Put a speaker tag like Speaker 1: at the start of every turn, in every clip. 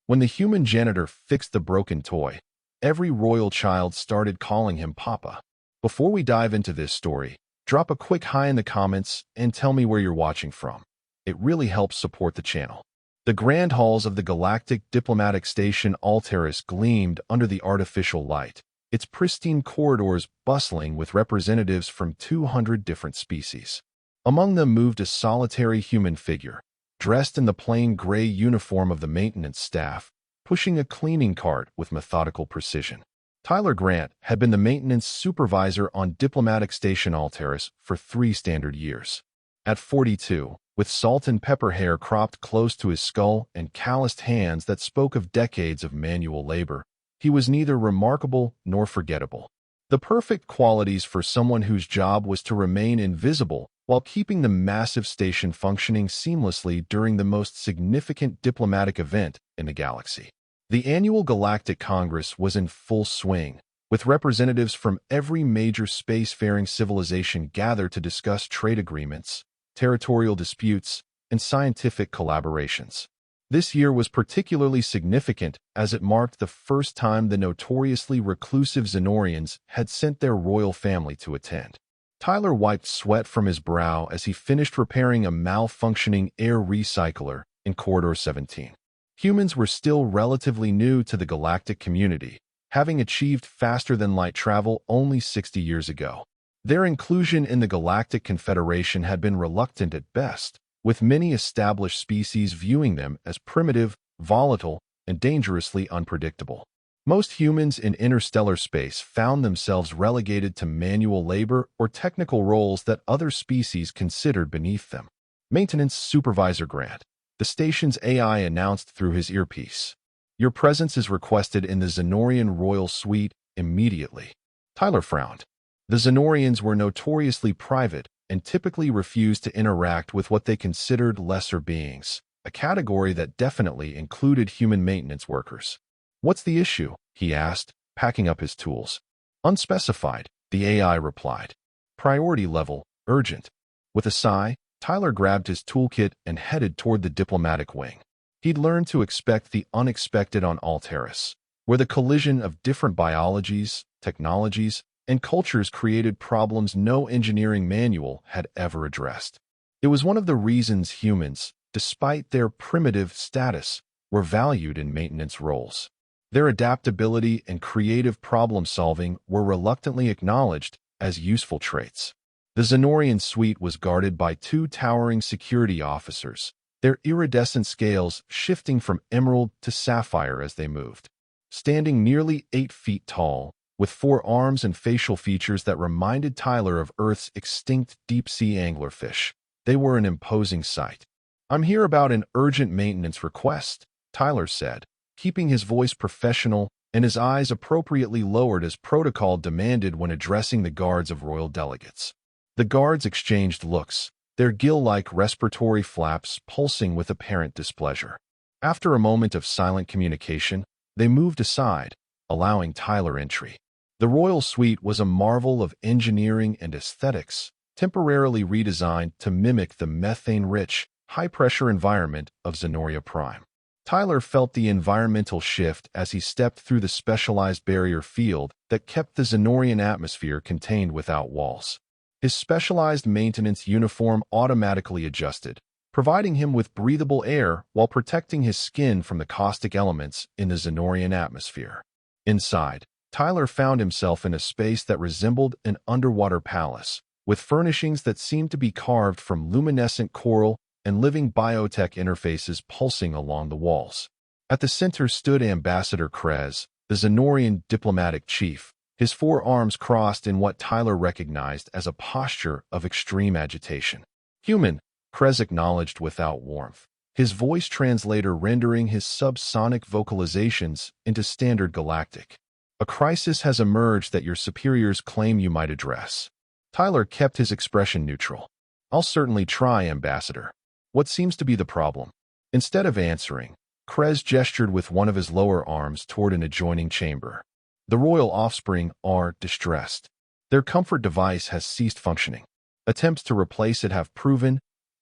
Speaker 1: When the human janitor fixed the broken toy, every royal child started calling him Papa. Before we dive into this story, drop a quick hi in the comments and tell me where you're watching from. It really helps support the channel. The grand halls of the Galactic Diplomatic Station Alteris gleamed under the artificial light, its pristine corridors bustling with representatives from 200 different species. Among them moved a solitary human figure, dressed in the plain gray uniform of the maintenance staff, pushing a cleaning cart with methodical precision. Tyler Grant had been the maintenance supervisor on Diplomatic Station Alteris for 3 standard years. At 42, with salt and pepper hair cropped close to his skull and calloused hands that spoke of decades of manual labor, he was neither remarkable nor forgettable. The perfect qualities for someone whose job was to remain invisible while keeping the massive station functioning seamlessly during the most significant diplomatic event in the galaxy. The annual Galactic Congress was in full swing, with representatives from every major spacefaring civilization gathered to discuss trade agreements, territorial disputes, and scientific collaborations. This year was particularly significant as it marked the first time the notoriously reclusive Xenorians had sent their royal family to attend. Tyler wiped sweat from his brow as he finished repairing a malfunctioning air recycler in Corridor 17. Humans were still relatively new to the galactic community, having achieved faster-than-light travel only 60 years ago. Their inclusion in the Galactic Confederation had been reluctant at best, with many established species viewing them as primitive, volatile, and dangerously unpredictable. Most humans in interstellar space found themselves relegated to manual labor or technical roles that other species considered beneath them. Maintenance Supervisor Grant, the station's AI announced through his earpiece. Your presence is requested in the Xenorian Royal Suite immediately. Tyler frowned. The Xenorians were notoriously private and typically refused to interact with what they considered lesser beings, a category that definitely included human maintenance workers. "What's the issue?" he asked, packing up his tools. "Unspecified," the AI replied. "Priority level, urgent." With a sigh, Tyler grabbed his toolkit and headed toward the diplomatic wing. He'd learned to expect the unexpected on Alteris, where the collision of different biologies, technologies, and cultures created problems no engineering manual had ever addressed. It was one of the reasons humans, despite their primitive status, were valued in maintenance roles. Their adaptability and creative problem-solving were reluctantly acknowledged as useful traits. The Xenorian suite was guarded by 2 towering security officers, their iridescent scales shifting from emerald to sapphire as they moved. Standing nearly 8 feet tall, with 4 arms and facial features that reminded Tyler of Earth's extinct deep-sea anglerfish, they were an imposing sight. "I'm here about an urgent maintenance request," Tyler said, keeping his voice professional and his eyes appropriately lowered as protocol demanded when addressing the guards of royal delegates. The guards exchanged looks, their gill-like respiratory flaps pulsing with apparent displeasure. After a moment of silent communication, they moved aside, allowing Tyler entry. The royal suite was a marvel of engineering and aesthetics, temporarily redesigned to mimic the methane-rich, high-pressure environment of Xenoria Prime. Tyler felt the environmental shift as he stepped through the specialized barrier field that kept the Xenorian atmosphere contained without walls. His specialized maintenance uniform automatically adjusted, providing him with breathable air while protecting his skin from the caustic elements in the Xenorian atmosphere. Inside, Tyler found himself in a space that resembled an underwater palace, with furnishings that seemed to be carved from luminescent coral and living biotech interfaces pulsing along the walls. At the center stood Ambassador Krez, the Xenorian diplomatic chief, his 4 arms crossed in what Tyler recognized as a posture of extreme agitation. "Human," Krez acknowledged without warmth, his voice translator rendering his subsonic vocalizations into standard galactic. "A crisis has emerged that your superiors claim you might address." Tyler kept his expression neutral. "I'll certainly try, Ambassador. What seems to be the problem?" Instead of answering, Krez gestured with one of his lower arms toward an adjoining chamber. "The royal offspring are distressed. Their comfort device has ceased functioning. Attempts to replace it have proven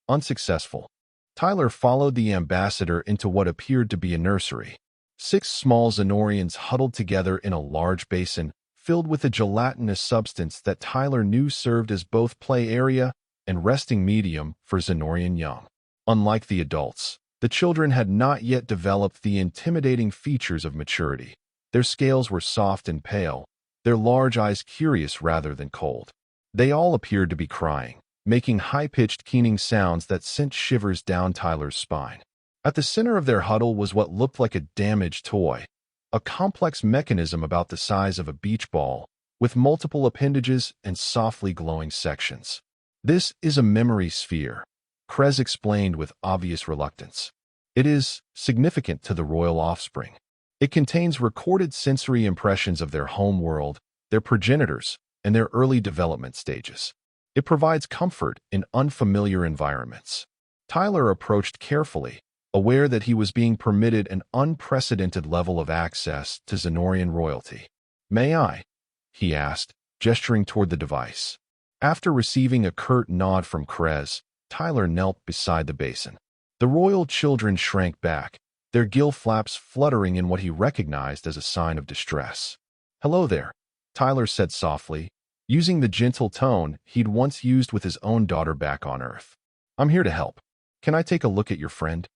Speaker 1: unsuccessful." Tyler followed the ambassador into what appeared to be a nursery. 6 small Xenorians huddled together in a large basin filled with a gelatinous substance that Tyler knew served as both play area and resting medium for Xenorian young. Unlike the adults, the children had not yet developed the intimidating features of maturity. Their scales were soft and pale, their large eyes curious rather than cold. They all appeared to be crying, making high-pitched keening sounds that sent shivers down Tyler's spine. At the center of their huddle was what looked like a damaged toy, a complex mechanism about the size of a beach ball, with multiple appendages and softly glowing sections. This is a memory sphere, Krez explained with obvious reluctance. It is significant to the royal offspring. It contains recorded sensory impressions of their home world, their progenitors, and their early development stages. It provides comfort in unfamiliar environments. Tyler approached carefully, aware that he was being permitted an unprecedented level of access to Xenorian royalty. "May I?" he asked, gesturing toward the device. After receiving a curt nod from Krez, Tyler knelt beside the basin. The royal children shrank back, their gill flaps fluttering in what he recognized as a sign of distress. "Hello there," Tyler said softly, using the gentle tone he'd once used with his own daughter back on Earth. "I'm here to help. Can I take a look at your friend?"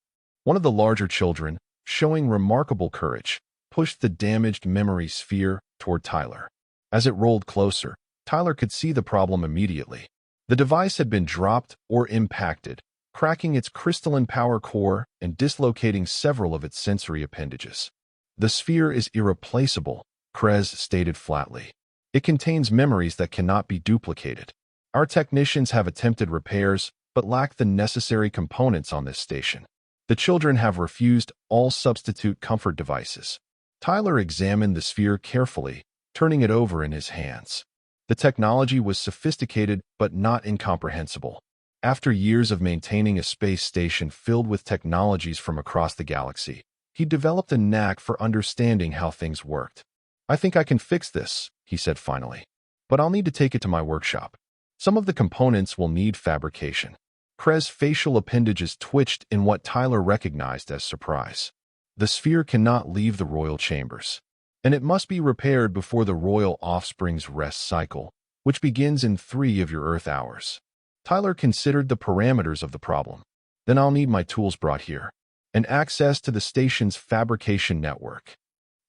Speaker 1: One of the larger children, showing remarkable courage, pushed the damaged memory sphere toward Tyler. As it rolled closer, Tyler could see the problem immediately. The device had been dropped or impacted, cracking its crystalline power core and dislocating several of its sensory appendages. "The sphere is irreplaceable," Krez stated flatly. "It contains memories that cannot be duplicated. Our technicians have attempted repairs, but lack the necessary components on this station. The children have refused all substitute comfort devices." Tyler examined the sphere carefully, turning it over in his hands. The technology was sophisticated but not incomprehensible. After years of maintaining a space station filled with technologies from across the galaxy, he developed a knack for understanding how things worked. "I think I can fix this," he said finally. "But I'll need to take it to my workshop. Some of the components will need fabrication." Krez's facial appendages twitched in what Tyler recognized as surprise. "The sphere cannot leave the royal chambers, and it must be repaired before the royal offspring's rest cycle, which begins in 3 of your Earth hours." Tyler considered the parameters of the problem. "Then I'll need my tools brought here, and access to the station's fabrication network."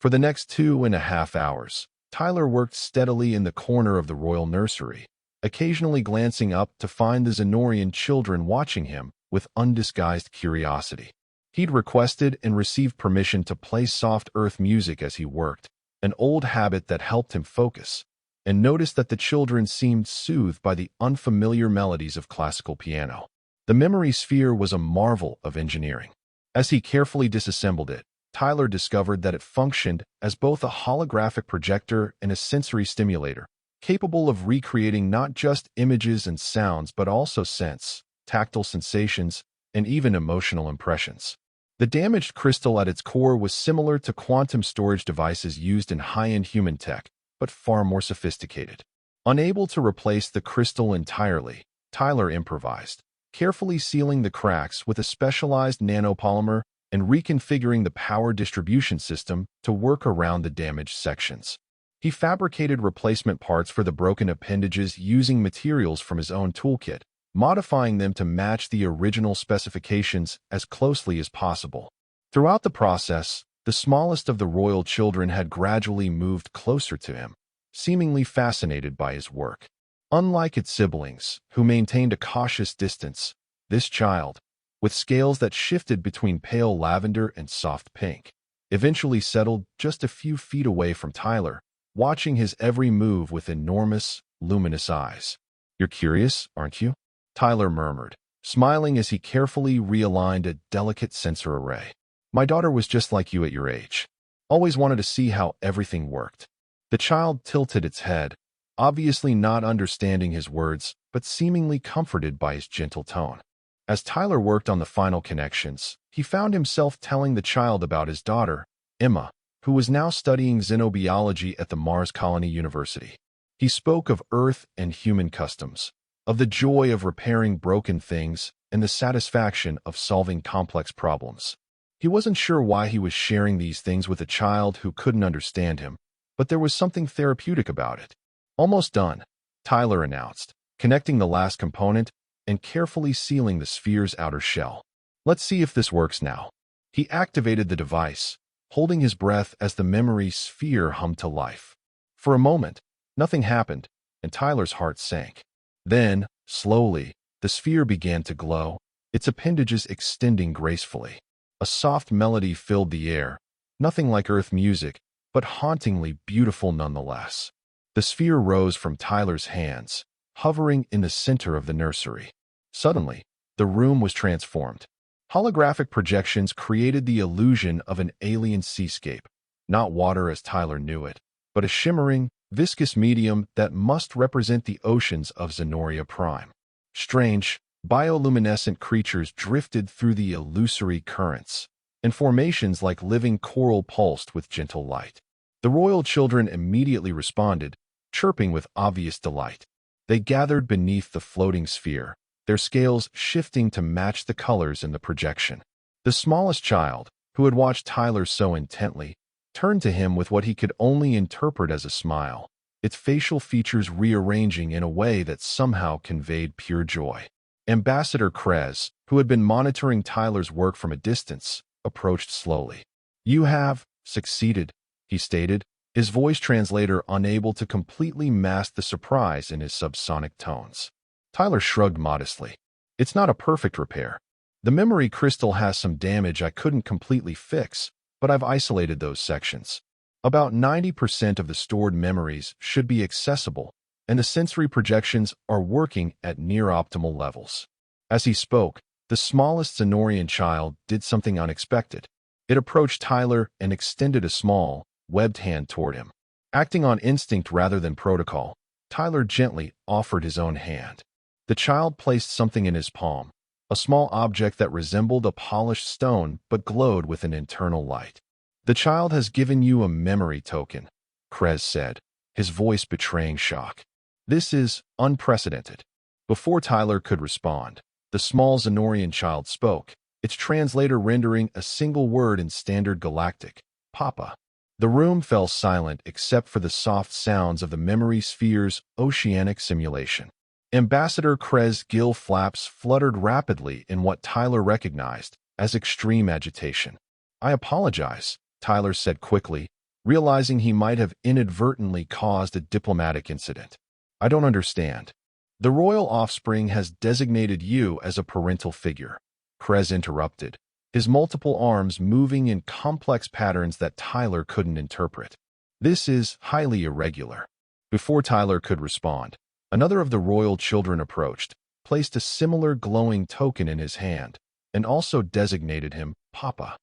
Speaker 1: For the next 2.5 hours, Tyler worked steadily in the corner of the royal nursery, occasionally glancing up to find the Xenorian children watching him with undisguised curiosity. He'd requested and received permission to play soft earth music as he worked, an old habit that helped him focus, and noticed that the children seemed soothed by the unfamiliar melodies of classical piano. The memory sphere was a marvel of engineering. As he carefully disassembled it, Tyler discovered that it functioned as both a holographic projector and a sensory stimulator, capable of recreating not just images and sounds but also sense, tactile sensations, and even emotional impressions. The damaged crystal at its core was similar to quantum storage devices used in high-end human tech, but far more sophisticated. Unable to replace the crystal entirely, Tyler improvised, carefully sealing the cracks with a specialized nanopolymer and reconfiguring the power distribution system to work around the damaged sections. He fabricated replacement parts for the broken appendages using materials from his own toolkit, modifying them to match the original specifications as closely as possible. Throughout the process, the smallest of the royal children had gradually moved closer to him, seemingly fascinated by his work. Unlike its siblings, who maintained a cautious distance, this child, with scales that shifted between pale lavender and soft pink, eventually settled just a few feet away from Tyler, watching his every move with enormous, luminous eyes. "You're curious, aren't you?" Tyler murmured, smiling as he carefully realigned a delicate sensor array. "My daughter was just like you at your age. Always wanted to see how everything worked." The child tilted its head, obviously not understanding his words, but seemingly comforted by his gentle tone. As Tyler worked on the final connections, he found himself telling the child about his daughter, Emma, who was now studying xenobiology at the Mars Colony University. He spoke of Earth and human customs, of the joy of repairing broken things and the satisfaction of solving complex problems. He wasn't sure why he was sharing these things with a child who couldn't understand him, but there was something therapeutic about it. Almost done, Tyler announced, connecting the last component and carefully sealing the sphere's outer shell. Let's see if this works now. He activated the device, holding his breath as the memory sphere hummed to life. For a moment, nothing happened, and Tyler's heart sank. Then, slowly, the sphere began to glow, its appendages extending gracefully. A soft melody filled the air, nothing like Earth music, but hauntingly beautiful nonetheless. The sphere rose from Tyler's hands, hovering in the center of the nursery. Suddenly, the room was transformed. Holographic projections created the illusion of an alien seascape, not water as Tyler knew it, but a shimmering, viscous medium that must represent the oceans of Zenoria Prime. Strange, bioluminescent creatures drifted through the illusory currents, and formations like living coral pulsed with gentle light. The royal children immediately responded, chirping with obvious delight. They gathered beneath the floating sphere, their scales shifting to match the colors in the projection. The smallest child, who had watched Tyler so intently, turned to him with what he could only interpret as a smile, its facial features rearranging in a way that somehow conveyed pure joy. Ambassador Krez, who had been monitoring Tyler's work from a distance, approached slowly. "You have succeeded," he stated, his voice translator unable to completely mask the surprise in his subsonic tones. Tyler shrugged modestly. "It's not a perfect repair. The memory crystal has some damage I couldn't completely fix, but I've isolated those sections. About 90% of the stored memories should be accessible, and the sensory projections are working at near-optimal levels." As he spoke, the smallest Zenorian child did something unexpected. It approached Tyler and extended a small, webbed hand toward him. Acting on instinct rather than protocol, Tyler gently offered his own hand. The child placed something in his palm, a small object that resembled a polished stone but glowed with an internal light. "The child has given you a memory token," Krez said, his voice betraying shock. "This is unprecedented." Before Tyler could respond, the small Zenorian child spoke, its translator rendering a single word in standard galactic, "Papa." The room fell silent except for the soft sounds of the memory sphere's oceanic simulation. Ambassador Krez's gill flaps fluttered rapidly in what Tyler recognized as extreme agitation. "I apologize," Tyler said quickly, realizing he might have inadvertently caused a diplomatic incident. "I don't understand." "The royal offspring has designated you as a parental figure," Krez interrupted, his multiple arms moving in complex patterns that Tyler couldn't interpret. "This is highly irregular." Before Tyler could respond, another of the royal children approached, placed a similar glowing token in his hand, and also designated him Papa.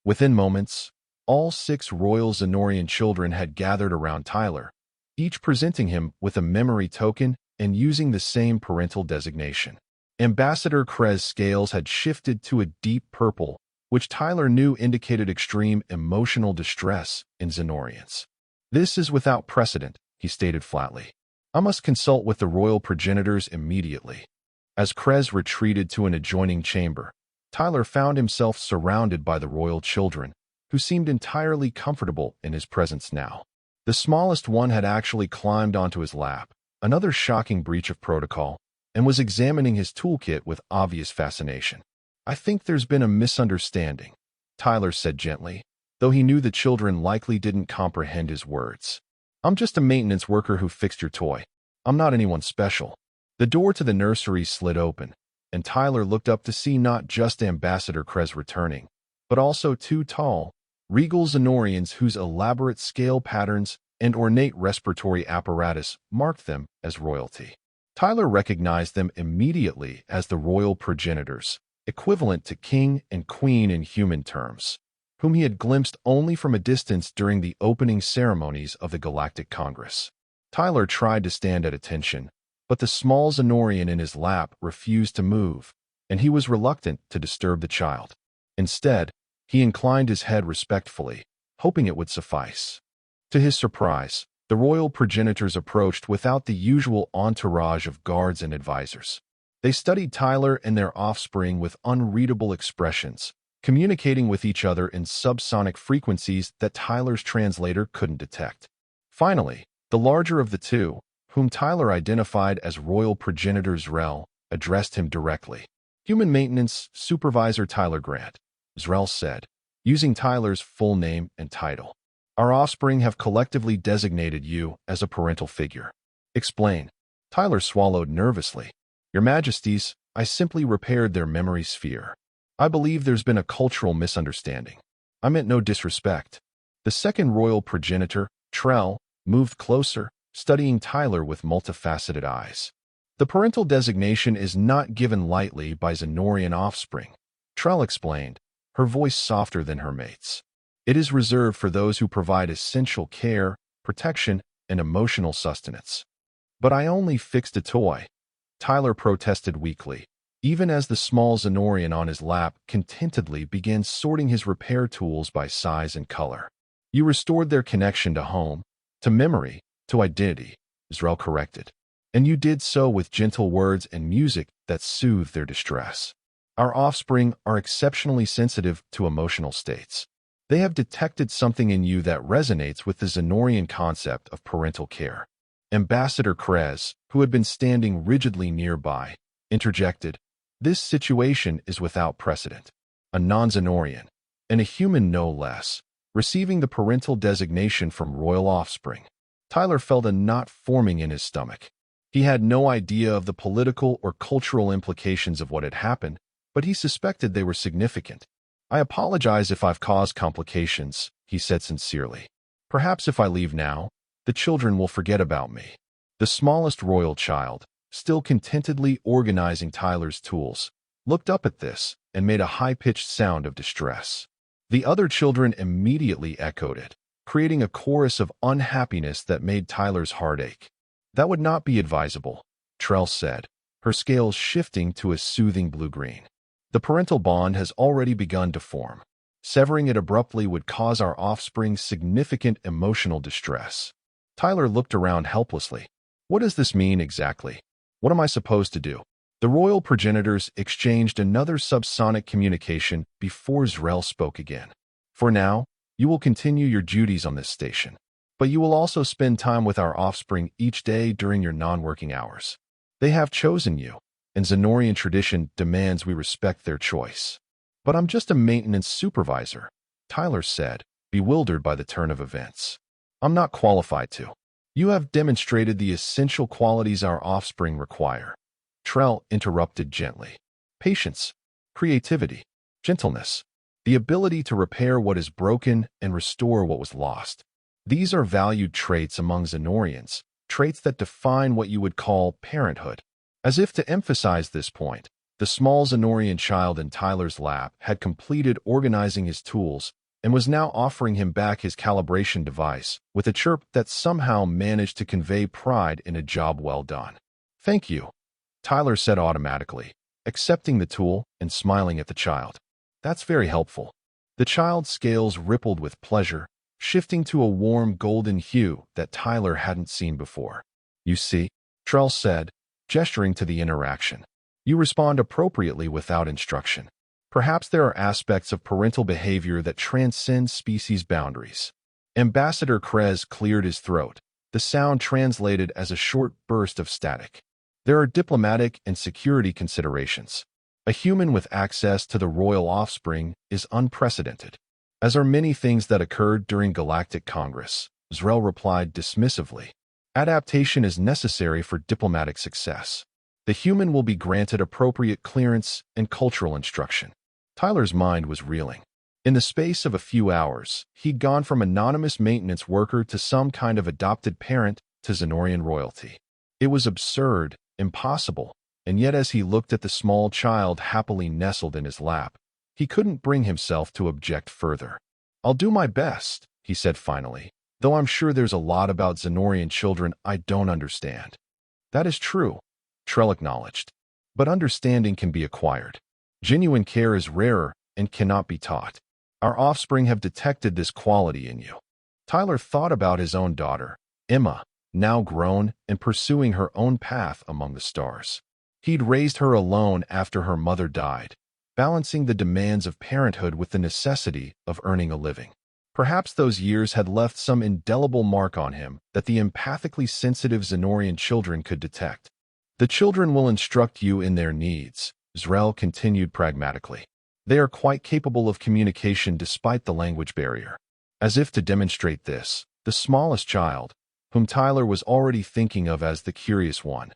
Speaker 1: Within moments, all 6 royal Zenorian children had gathered around Tyler, each presenting him with a memory token and using the same parental designation. Ambassador Krez's scales had shifted to a deep purple, which Tyler knew indicated extreme emotional distress in Zenorians. "This is without precedent," he stated flatly. "I must consult with the royal progenitors immediately." As Krez retreated to an adjoining chamber, Tyler found himself surrounded by the royal children, who seemed entirely comfortable in his presence now. The smallest one had actually climbed onto his lap, another shocking breach of protocol, and was examining his toolkit with obvious fascination. "I think there's been a misunderstanding," Tyler said gently, though he knew the children likely didn't comprehend his words. "I'm just a maintenance worker who fixed your toy. I'm not anyone special." The door to the nursery slid open, and Tyler looked up to see not just Ambassador Krez returning, but also 2 tall, regal Zenorians whose elaborate scale patterns and ornate respiratory apparatus marked them as royalty. Tyler recognized them immediately as the royal progenitors, equivalent to king and queen in human terms, whom he had glimpsed only from a distance during the opening ceremonies of the Galactic Congress. Tyler tried to stand at attention, but the small Zenorian in his lap refused to move, and he was reluctant to disturb the child. Instead, he inclined his head respectfully, hoping it would suffice. To his surprise, the royal progenitors approached without the usual entourage of guards and advisors. They studied Tyler and their offspring with unreadable expressions, communicating with each other in subsonic frequencies that Tyler's translator couldn't detect. Finally, the larger of the two, whom Tyler identified as royal progenitor Zrel, addressed him directly. Human Maintenance Supervisor Tyler Grant, Zrel said, using Tyler's full name and title. Our offspring have collectively designated you as a parental figure. Explain. Tyler swallowed nervously. Your Majesties, I simply repaired their memory sphere. I believe there's been a cultural misunderstanding. I meant no disrespect. The second royal progenitor, Trell, moved closer, studying Tyler with multifaceted eyes. The parental designation is not given lightly by Xenorian offspring, Trell explained, her voice softer than her mates. It is reserved for those who provide essential care, protection, and emotional sustenance. But I only fixed a toy, Tyler protested weakly, even as the small Xenorian on his lap contentedly began sorting his repair tools by size and color. You restored their connection to home, to memory, to identity, Zrel corrected. And you did so with gentle words and music that soothed their distress. Our offspring are exceptionally sensitive to emotional states. They have detected something in you that resonates with the Xenorian concept of parental care. Ambassador Krez, who had been standing rigidly nearby, interjected, This situation is without precedent. A non-Xenorian, and a human no less, receiving the parental designation from royal offspring. Tyler felt a knot forming in his stomach. He had no idea of the political or cultural implications of what had happened, but he suspected they were significant. I apologize if I've caused complications, he said sincerely. Perhaps if I leave now, the children will forget about me. The smallest royal child, still contentedly organizing Tyler's tools, looked up at this and made a high-pitched sound of distress. The other children immediately echoed it, creating a chorus of unhappiness that made Tyler's heart ache. That would not be advisable, Trell said, her scales shifting to a soothing blue-green. The parental bond has already begun to form. Severing it abruptly would cause our offspring significant emotional distress. Tyler looked around helplessly. What does this mean exactly? What am I supposed to do? The royal progenitors exchanged another subsonic communication before Zrel spoke again. For now, you will continue your duties on this station, but you will also spend time with our offspring each day during your non-working hours. They have chosen you, and Xenorian tradition demands we respect their choice. But I'm just a maintenance supervisor, Tyler said, bewildered by the turn of events. I'm not qualified to. You have demonstrated the essential qualities our offspring require. Trell interrupted gently. Patience, creativity, gentleness, the ability to repair what is broken and restore what was lost. These are valued traits among Xenorians, traits that define what you would call parenthood. As if to emphasize this point, the small Xenorian child in Tyler's lap had completed organizing his tools and was now offering him back his calibration device with a chirp that somehow managed to convey pride in a job well done. Thank you, Tyler said automatically, accepting the tool and smiling at the child. That's very helpful. The child's scales rippled with pleasure, shifting to a warm golden hue that Tyler hadn't seen before. You see, Trell said, gesturing to the interaction. You respond appropriately without instruction. Perhaps there are aspects of parental behavior that transcend species boundaries. Ambassador Krez cleared his throat, the sound translated as a short burst of static. There are diplomatic and security considerations. A human with access to the royal offspring is unprecedented, as are many things that occurred during Galactic Congress, Zrel replied dismissively. Adaptation is necessary for diplomatic success. The human will be granted appropriate clearance and cultural instruction. Tyler's mind was reeling. In the space of a few hours, he'd gone from anonymous maintenance worker to some kind of adopted parent to Xenorian royalty. It was absurd, impossible, and yet as he looked at the small child happily nestled in his lap, he couldn't bring himself to object further. I'll do my best, he said finally, though I'm sure there's a lot about Xenorian children I don't understand. That is true, Trell acknowledged. But understanding can be acquired. Genuine care is rarer and cannot be taught. Our offspring have detected this quality in you. Tyler thought about his own daughter, Emma, now grown and pursuing her own path among the stars. He'd raised her alone after her mother died, balancing the demands of parenthood with the necessity of earning a living. Perhaps those years had left some indelible mark on him that the empathically sensitive Xenorian children could detect. The children will instruct you in their needs, Zrel continued pragmatically. They are quite capable of communication despite the language barrier. As if to demonstrate this, the smallest child, whom Tyler was already thinking of as the curious one,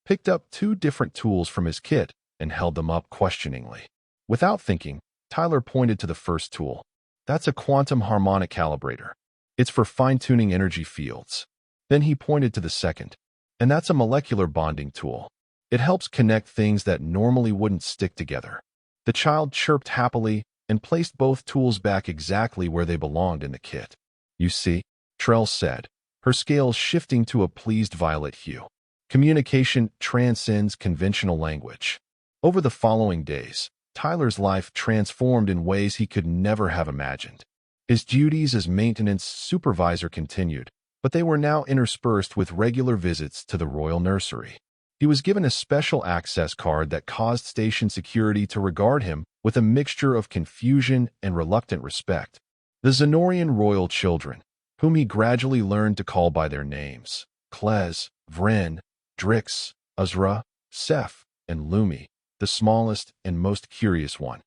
Speaker 1: picked up 2 different tools from his kit and held them up questioningly. Without thinking, Tyler pointed to the first tool. That's a quantum harmonic calibrator. It's for fine-tuning energy fields. Then he pointed to the second, and that's a molecular bonding tool. It helps connect things that normally wouldn't stick together. The child chirped happily and placed both tools back exactly where they belonged in the kit. You see, Trell said, her scales shifting to a pleased violet hue. Communication transcends conventional language. Over the following days, Tyler's life transformed in ways he could never have imagined. His duties as maintenance supervisor continued, but they were now interspersed with regular visits to the royal nursery. He was given a special access card that caused station security to regard him with a mixture of confusion and reluctant respect. The Xenorian royal children, whom he gradually learned to call by their names, Klez, Vren, Drix, Azra, Seth, and Lumi, the smallest and most curious one,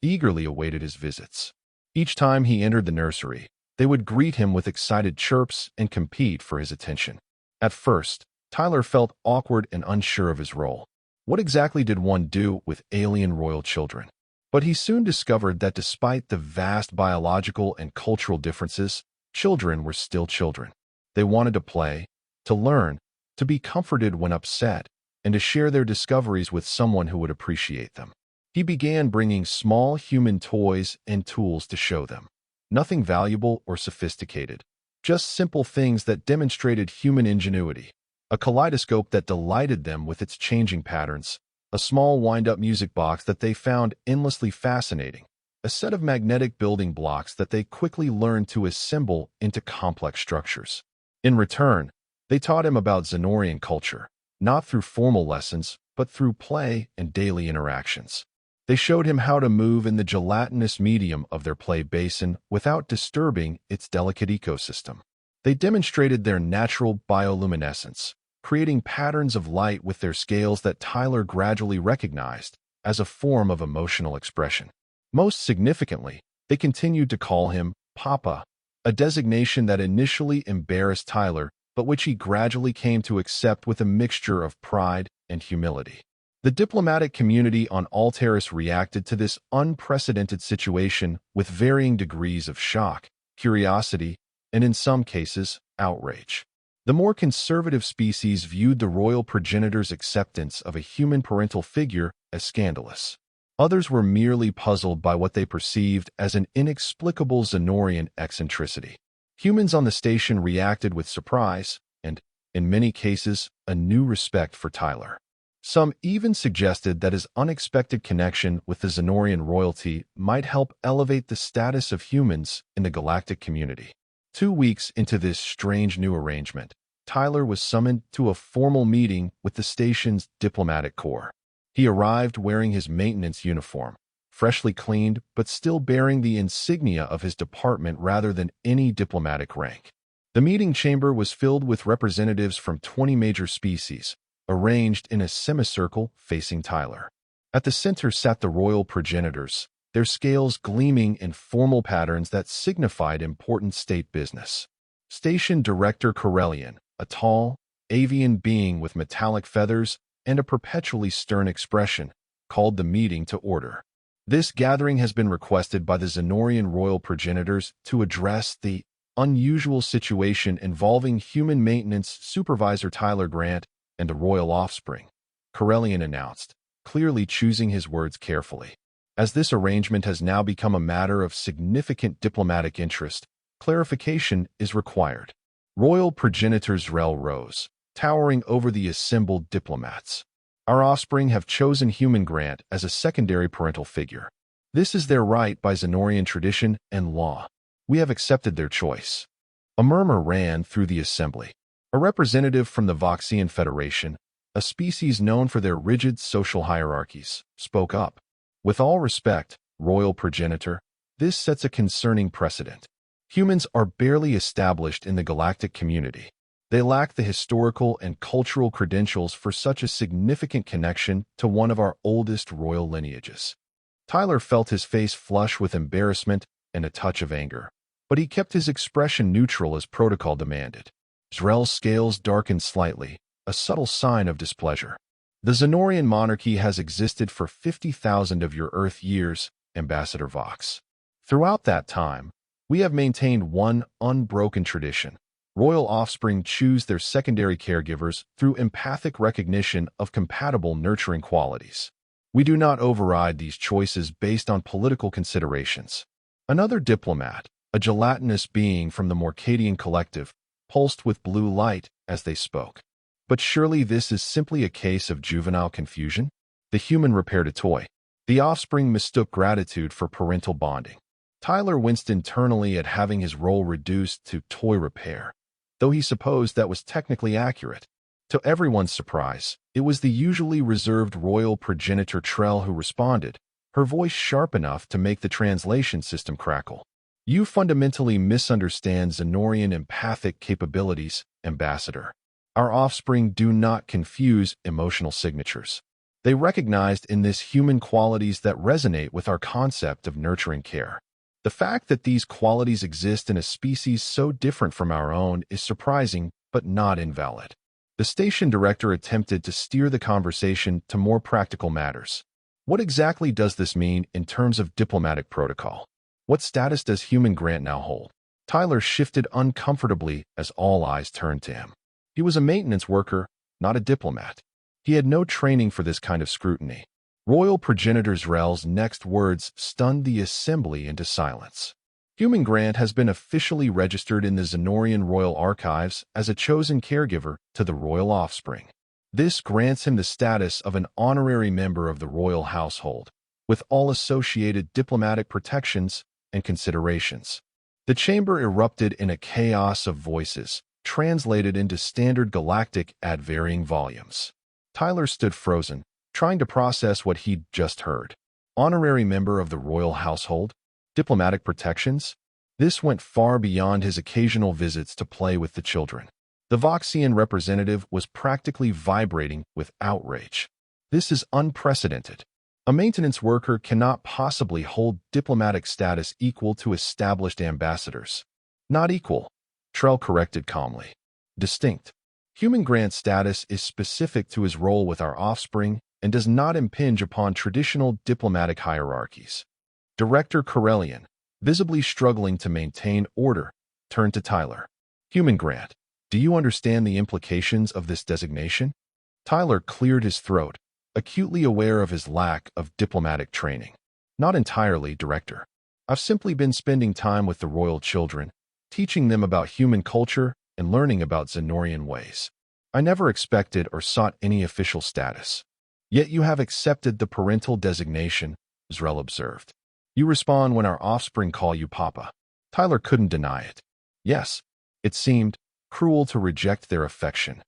Speaker 1: eagerly awaited his visits. Each time he entered the nursery, they would greet him with excited chirps and compete for his attention. At first, Tyler felt awkward and unsure of his role. What exactly did one do with alien royal children? But he soon discovered that despite the vast biological and cultural differences, children were still children. They wanted to play, to learn, to be comforted when upset, and to share their discoveries with someone who would appreciate them. He began bringing small human toys and tools to show them. Nothing valuable or sophisticated, just simple things that demonstrated human ingenuity. A kaleidoscope that delighted them with its changing patterns, a small wind-up music box that they found endlessly fascinating, a set of magnetic building blocks that they quickly learned to assemble into complex structures. In return, they taught him about Xenorian culture, not through formal lessons, but through play and daily interactions. They showed him how to move in the gelatinous medium of their play basin without disturbing its delicate ecosystem. They demonstrated their natural bioluminescence, creating patterns of light with their scales that Tyler gradually recognized as a form of emotional expression. Most significantly, they continued to call him Papa, a designation that initially embarrassed Tyler, but which he gradually came to accept with a mixture of pride and humility. The diplomatic community on Alteris reacted to this unprecedented situation with varying degrees of shock, curiosity, and in some cases, outrage. The more conservative species viewed the royal progenitor's acceptance of a human parental figure as scandalous. Others were merely puzzled by what they perceived as an inexplicable Xenorian eccentricity. Humans on the station reacted with surprise and, in many cases, a new respect for Tyler. Some even suggested that his unexpected connection with the Xenorian royalty might help elevate the status of humans in the galactic community. 2 weeks into this strange new arrangement, Tyler was summoned to a formal meeting with the station's diplomatic corps. He arrived wearing his maintenance uniform, freshly cleaned but still bearing the insignia of his department rather than any diplomatic rank. The meeting chamber was filled with representatives from 20 major species, arranged in a semicircle facing Tyler. At the center sat the royal progenitors, their scales gleaming in formal patterns that signified important state business. Station Director Corellian, a tall, avian being with metallic feathers and a perpetually stern expression, called the meeting to order. This gathering has been requested by the Xenorian royal progenitors to address the unusual situation involving human maintenance supervisor Tyler Grant and the royal offspring, Corellian announced, clearly choosing his words carefully. As this arrangement has now become a matter of significant diplomatic interest, clarification is required. Royal progenitor Zrel rose, towering over the assembled diplomats. Our offspring have chosen human Grant as a secondary parental figure. This is their right by Xenorian tradition and law. We have accepted their choice. A murmur ran through the assembly. A representative from the Voxian Federation, a species known for their rigid social hierarchies, spoke up. With all respect, royal progenitor, this sets a concerning precedent. Humans are barely established in the galactic community. They lack the historical and cultural credentials for such a significant connection to one of our oldest royal lineages. Tyler felt his face flush with embarrassment and a touch of anger, but he kept his expression neutral as protocol demanded. Zrel's scales darkened slightly, a subtle sign of displeasure. The Xenorian monarchy has existed for 50,000 of your Earth years, Ambassador Vox. Throughout that time, we have maintained one unbroken tradition. Royal offspring choose their secondary caregivers through empathic recognition of compatible nurturing qualities. We do not override these choices based on political considerations. Another diplomat, a gelatinous being from the Morcadian collective, pulsed with blue light as they spoke. But surely this is simply a case of juvenile confusion? The human repaired a toy. The offspring mistook gratitude for parental bonding. Tyler winced internally at having his role reduced to toy repair, though he supposed that was technically accurate. To everyone's surprise, it was the usually reserved royal progenitor Trell who responded, her voice sharp enough to make the translation system crackle. You fundamentally misunderstand Xenorian empathic capabilities, Ambassador. Our offspring do not confuse emotional signatures. They recognized in this human qualities that resonate with our concept of nurturing care. The fact that these qualities exist in a species so different from our own is surprising, but not invalid. The station director attempted to steer the conversation to more practical matters. What exactly does this mean in terms of diplomatic protocol? What status does Human Grant now hold? Tyler shifted uncomfortably as all eyes turned to him. He was a maintenance worker, not a diplomat. He had no training for this kind of scrutiny. Royal progenitor Zrel's next words stunned the assembly into silence. Human Grant has been officially registered in the Xenorian Royal Archives as a chosen caregiver to the royal offspring. This grants him the status of an honorary member of the royal household, with all associated diplomatic protections and considerations. The chamber erupted in a chaos of voices, translated into standard galactic at varying volumes. Tyler stood frozen, trying to process what he'd just heard. Honorary member of the royal household? Diplomatic protections? This went far beyond his occasional visits to play with the children. The Voxian representative was practically vibrating with outrage. This is unprecedented. A maintenance worker cannot possibly hold diplomatic status equal to established ambassadors. Not equal, Trell corrected calmly. Distinct. Human Grant's status is specific to his role with our offspring and does not impinge upon traditional diplomatic hierarchies. Director Corellian, visibly struggling to maintain order, turned to Tyler. Human Grant, do you understand the implications of this designation? Tyler cleared his throat, acutely aware of his lack of diplomatic training. Not entirely, Director. I've simply been spending time with the royal children, teaching them about human culture and learning about Xenorian ways. I never expected or sought any official status. Yet you have accepted the parental designation, Zrel observed. You respond when our offspring call you Papa. Tyler couldn't deny it. Yes, it seemed cruel to reject their affection.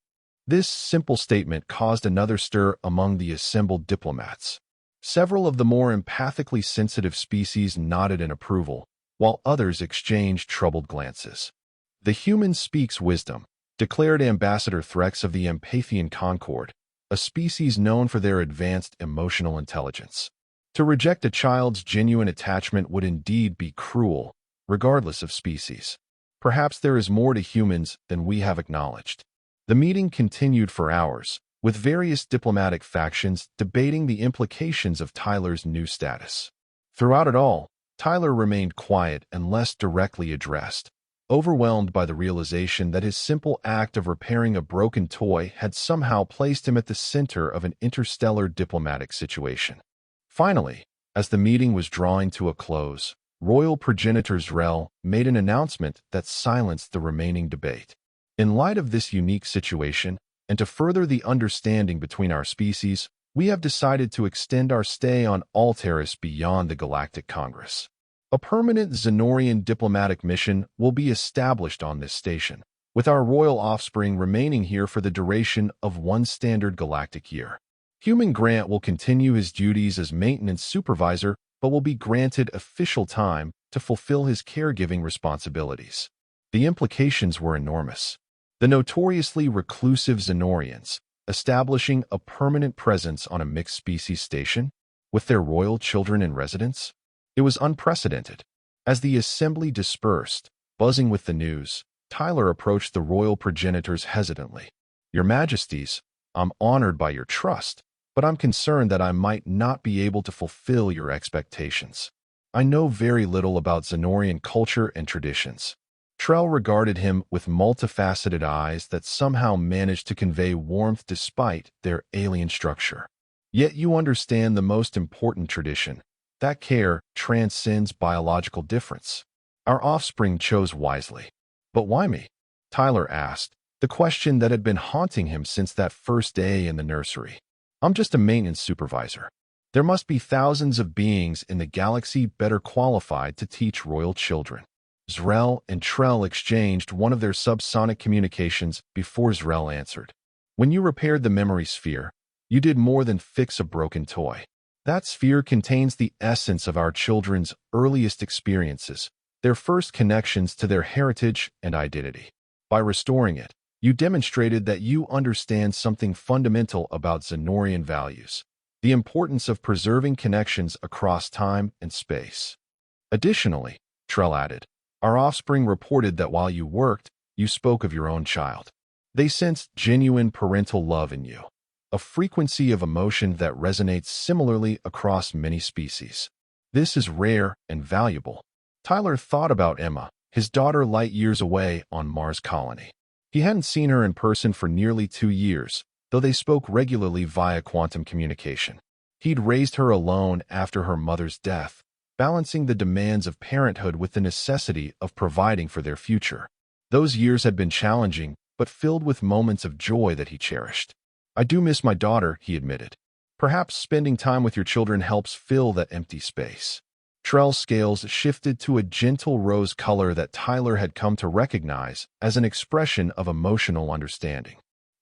Speaker 1: This simple statement caused another stir among the assembled diplomats. Several of the more empathically sensitive species nodded in approval, while others exchanged troubled glances. The human speaks wisdom, declared Ambassador Threx of the Empathian Concord, a species known for their advanced emotional intelligence. To reject a child's genuine attachment would indeed be cruel, regardless of species. Perhaps there is more to humans than we have acknowledged. The meeting continued for hours, with various diplomatic factions debating the implications of Tyler's new status. Throughout it all, Tyler remained quiet and less directly addressed, overwhelmed by the realization that his simple act of repairing a broken toy had somehow placed him at the center of an interstellar diplomatic situation. Finally, as the meeting was drawing to a close, Royal Progenitor Zrel made an announcement that silenced the remaining debate. In light of this unique situation, and to further the understanding between our species, we have decided to extend our stay on Alteris beyond the Galactic Congress. A permanent Xenorian diplomatic mission will be established on this station, with our royal offspring remaining here for the duration of one standard galactic year. Human Grant will continue his duties as maintenance supervisor, but will be granted official time to fulfill his caregiving responsibilities. The implications were enormous. The notoriously reclusive Xenorians, establishing a permanent presence on a mixed-species station, with their royal children in residence? It was unprecedented. As the assembly dispersed, buzzing with the news, Tyler approached the royal progenitors hesitantly. "Your Majesties, I'm honored by your trust, but I'm concerned that I might not be able to fulfill your expectations. I know very little about Xenorian culture and traditions." Trell regarded him with multifaceted eyes that somehow managed to convey warmth despite their alien structure. "Yet you understand the most important tradition. That care transcends biological difference. Our offspring chose wisely." "But why me?" Tyler asked, the question that had been haunting him since that first day in the nursery. "I'm just a maintenance supervisor. There must be thousands of beings in the galaxy better qualified to teach royal children." Zrel and Trell exchanged one of their subsonic communications before Zrel answered. "When you repaired the memory sphere, you did more than fix a broken toy. That sphere contains the essence of our children's earliest experiences, their first connections to their heritage and identity. By restoring it, you demonstrated that you understand something fundamental about Xenorian values, the importance of preserving connections across time and space." Additionally, Trell added, "Our offspring reported that while you worked, you spoke of your own child. They sensed genuine parental love in you, a frequency of emotion that resonates similarly across many species. This is rare and valuable." Tyler thought about Emma, his daughter light years away on Mars Colony. He hadn't seen her in person for nearly 2 years, though they spoke regularly via quantum communication. He'd raised her alone after her mother's death, balancing the demands of parenthood with the necessity of providing for their future. Those years had been challenging, but filled with moments of joy that he cherished. "I do miss my daughter," he admitted. "Perhaps spending time with your children helps fill that empty space." Trell's scales shifted to a gentle rose color that Tyler had come to recognize as an expression of emotional understanding.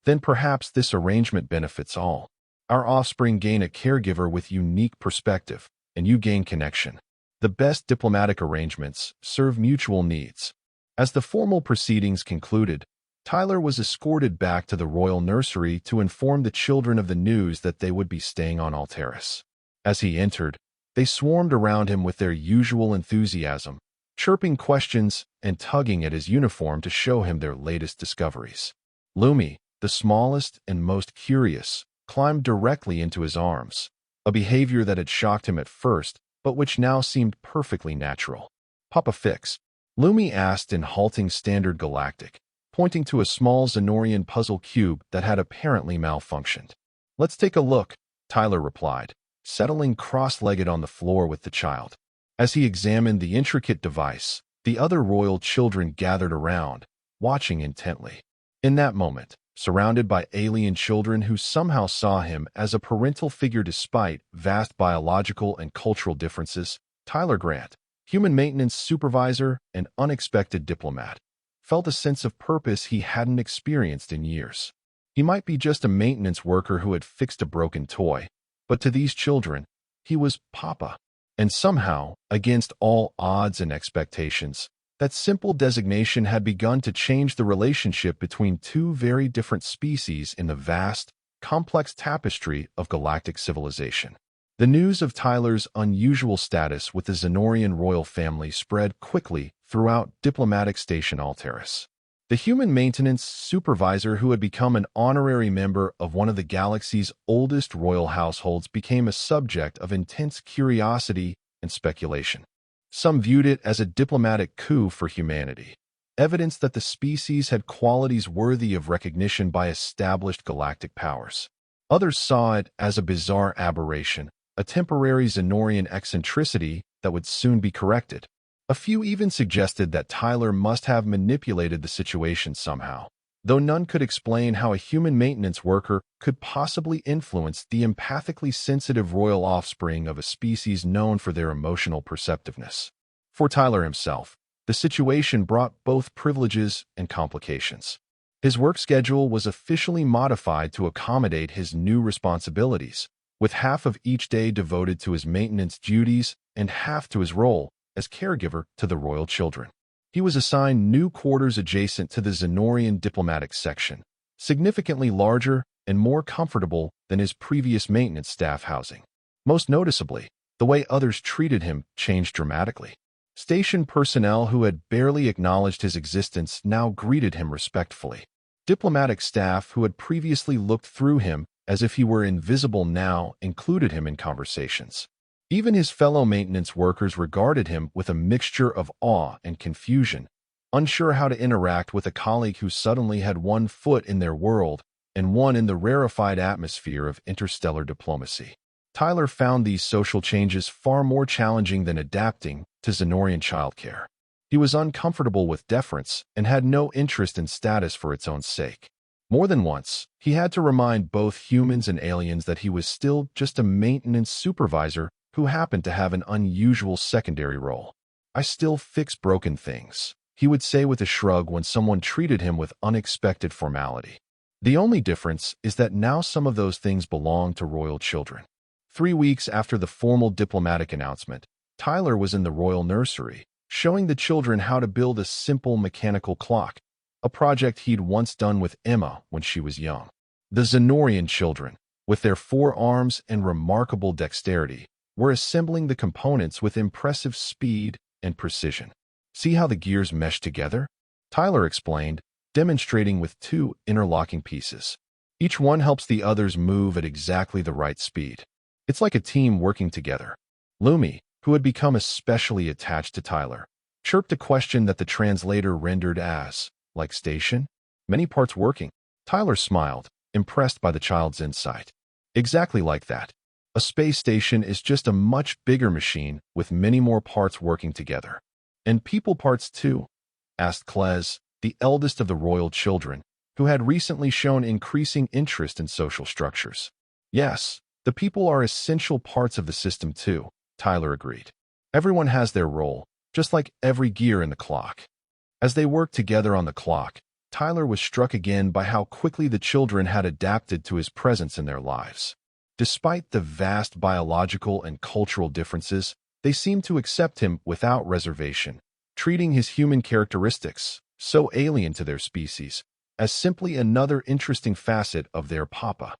Speaker 1: "Then perhaps this arrangement benefits all. Our offspring gain a caregiver with unique perspective, and you gain connection. The best diplomatic arrangements serve mutual needs." As the formal proceedings concluded, Tyler was escorted back to the royal nursery to inform the children of the news that they would be staying on Alteris. As he entered, they swarmed around him with their usual enthusiasm, chirping questions and tugging at his uniform to show him their latest discoveries. Lumi, the smallest and most curious, climbed directly into his arms, a behavior that had shocked him at first, but which now seemed perfectly natural. "Papa Fix?" Lumi asked in halting standard galactic, pointing to a small Xenorian puzzle cube that had apparently malfunctioned. "Let's take a look," Tyler replied, settling cross-legged on the floor with the child. As he examined the intricate device, the other royal children gathered around, watching intently. In that moment, surrounded by alien children who somehow saw him as a parental figure despite vast biological and cultural differences, Tyler Grant, human maintenance supervisor and unexpected diplomat, felt a sense of purpose he hadn't experienced in years. He might be just a maintenance worker who had fixed a broken toy, but to these children, he was Papa. And somehow, against all odds and expectations, that simple designation had begun to change the relationship between two very different species in the vast, complex tapestry of galactic civilization. The news of Tyler's unusual status with the Xenorian royal family spread quickly throughout diplomatic station Alteris. The human maintenance supervisor who had become an honorary member of one of the galaxy's oldest royal households became a subject of intense curiosity and speculation. Some viewed it as a diplomatic coup for humanity, evidence that the species had qualities worthy of recognition by established galactic powers. Others saw it as a bizarre aberration, a temporary Xenorian eccentricity that would soon be corrected. A few even suggested that Tyler must have manipulated the situation somehow, though none could explain how a human maintenance worker could possibly influence the empathically sensitive royal offspring of a species known for their emotional perceptiveness. For Tyler himself, the situation brought both privileges and complications. His work schedule was officially modified to accommodate his new responsibilities, with half of each day devoted to his maintenance duties and half to his role as caregiver to the royal children. He was assigned new quarters adjacent to the Xenorian diplomatic section, significantly larger and more comfortable than his previous maintenance staff housing. Most noticeably, the way others treated him changed dramatically. Station personnel who had barely acknowledged his existence now greeted him respectfully. Diplomatic staff who had previously looked through him as if he were invisible now included him in conversations. Even his fellow maintenance workers regarded him with a mixture of awe and confusion, unsure how to interact with a colleague who suddenly had one foot in their world and one in the rarefied atmosphere of interstellar diplomacy. Tyler found these social changes far more challenging than adapting to Xenorian childcare. He was uncomfortable with deference and had no interest in status for its own sake. More than once, he had to remind both humans and aliens that he was still just a maintenance supervisor who happened to have an unusual secondary role. "I still fix broken things," he would say with a shrug when someone treated him with unexpected formality. The only difference is that now some of those things belong to royal children. 3 weeks after the formal diplomatic announcement, Tyler was in the royal nursery, showing the children how to build a simple mechanical clock, a project he'd once done with Emma when she was young. The Xenorian children, with their 4 arms and remarkable dexterity, were assembling the components with impressive speed and precision. "See how the gears mesh together?" Tyler explained, demonstrating with 2 interlocking pieces. Each one helps the others move at exactly the right speed. "It's like a team working together." Lumi, who had become especially attached to Tyler, chirped a question that the translator rendered as, "Like station? Many parts working?" Tyler smiled, impressed by the child's insight. "Exactly like that. A space station is just a much bigger machine with many more parts working together." "And people parts too?" asked Klez, the eldest of the royal children, who had recently shown increasing interest in social structures. "Yes, the people are essential parts of the system too," Tyler agreed. "Everyone has their role, just like every gear in the clock." As they worked together on the clock, Tyler was struck again by how quickly the children had adapted to his presence in their lives. Despite the vast biological and cultural differences, they seemed to accept him without reservation, treating his human characteristics, so alien to their species, as simply another interesting facet of their papa.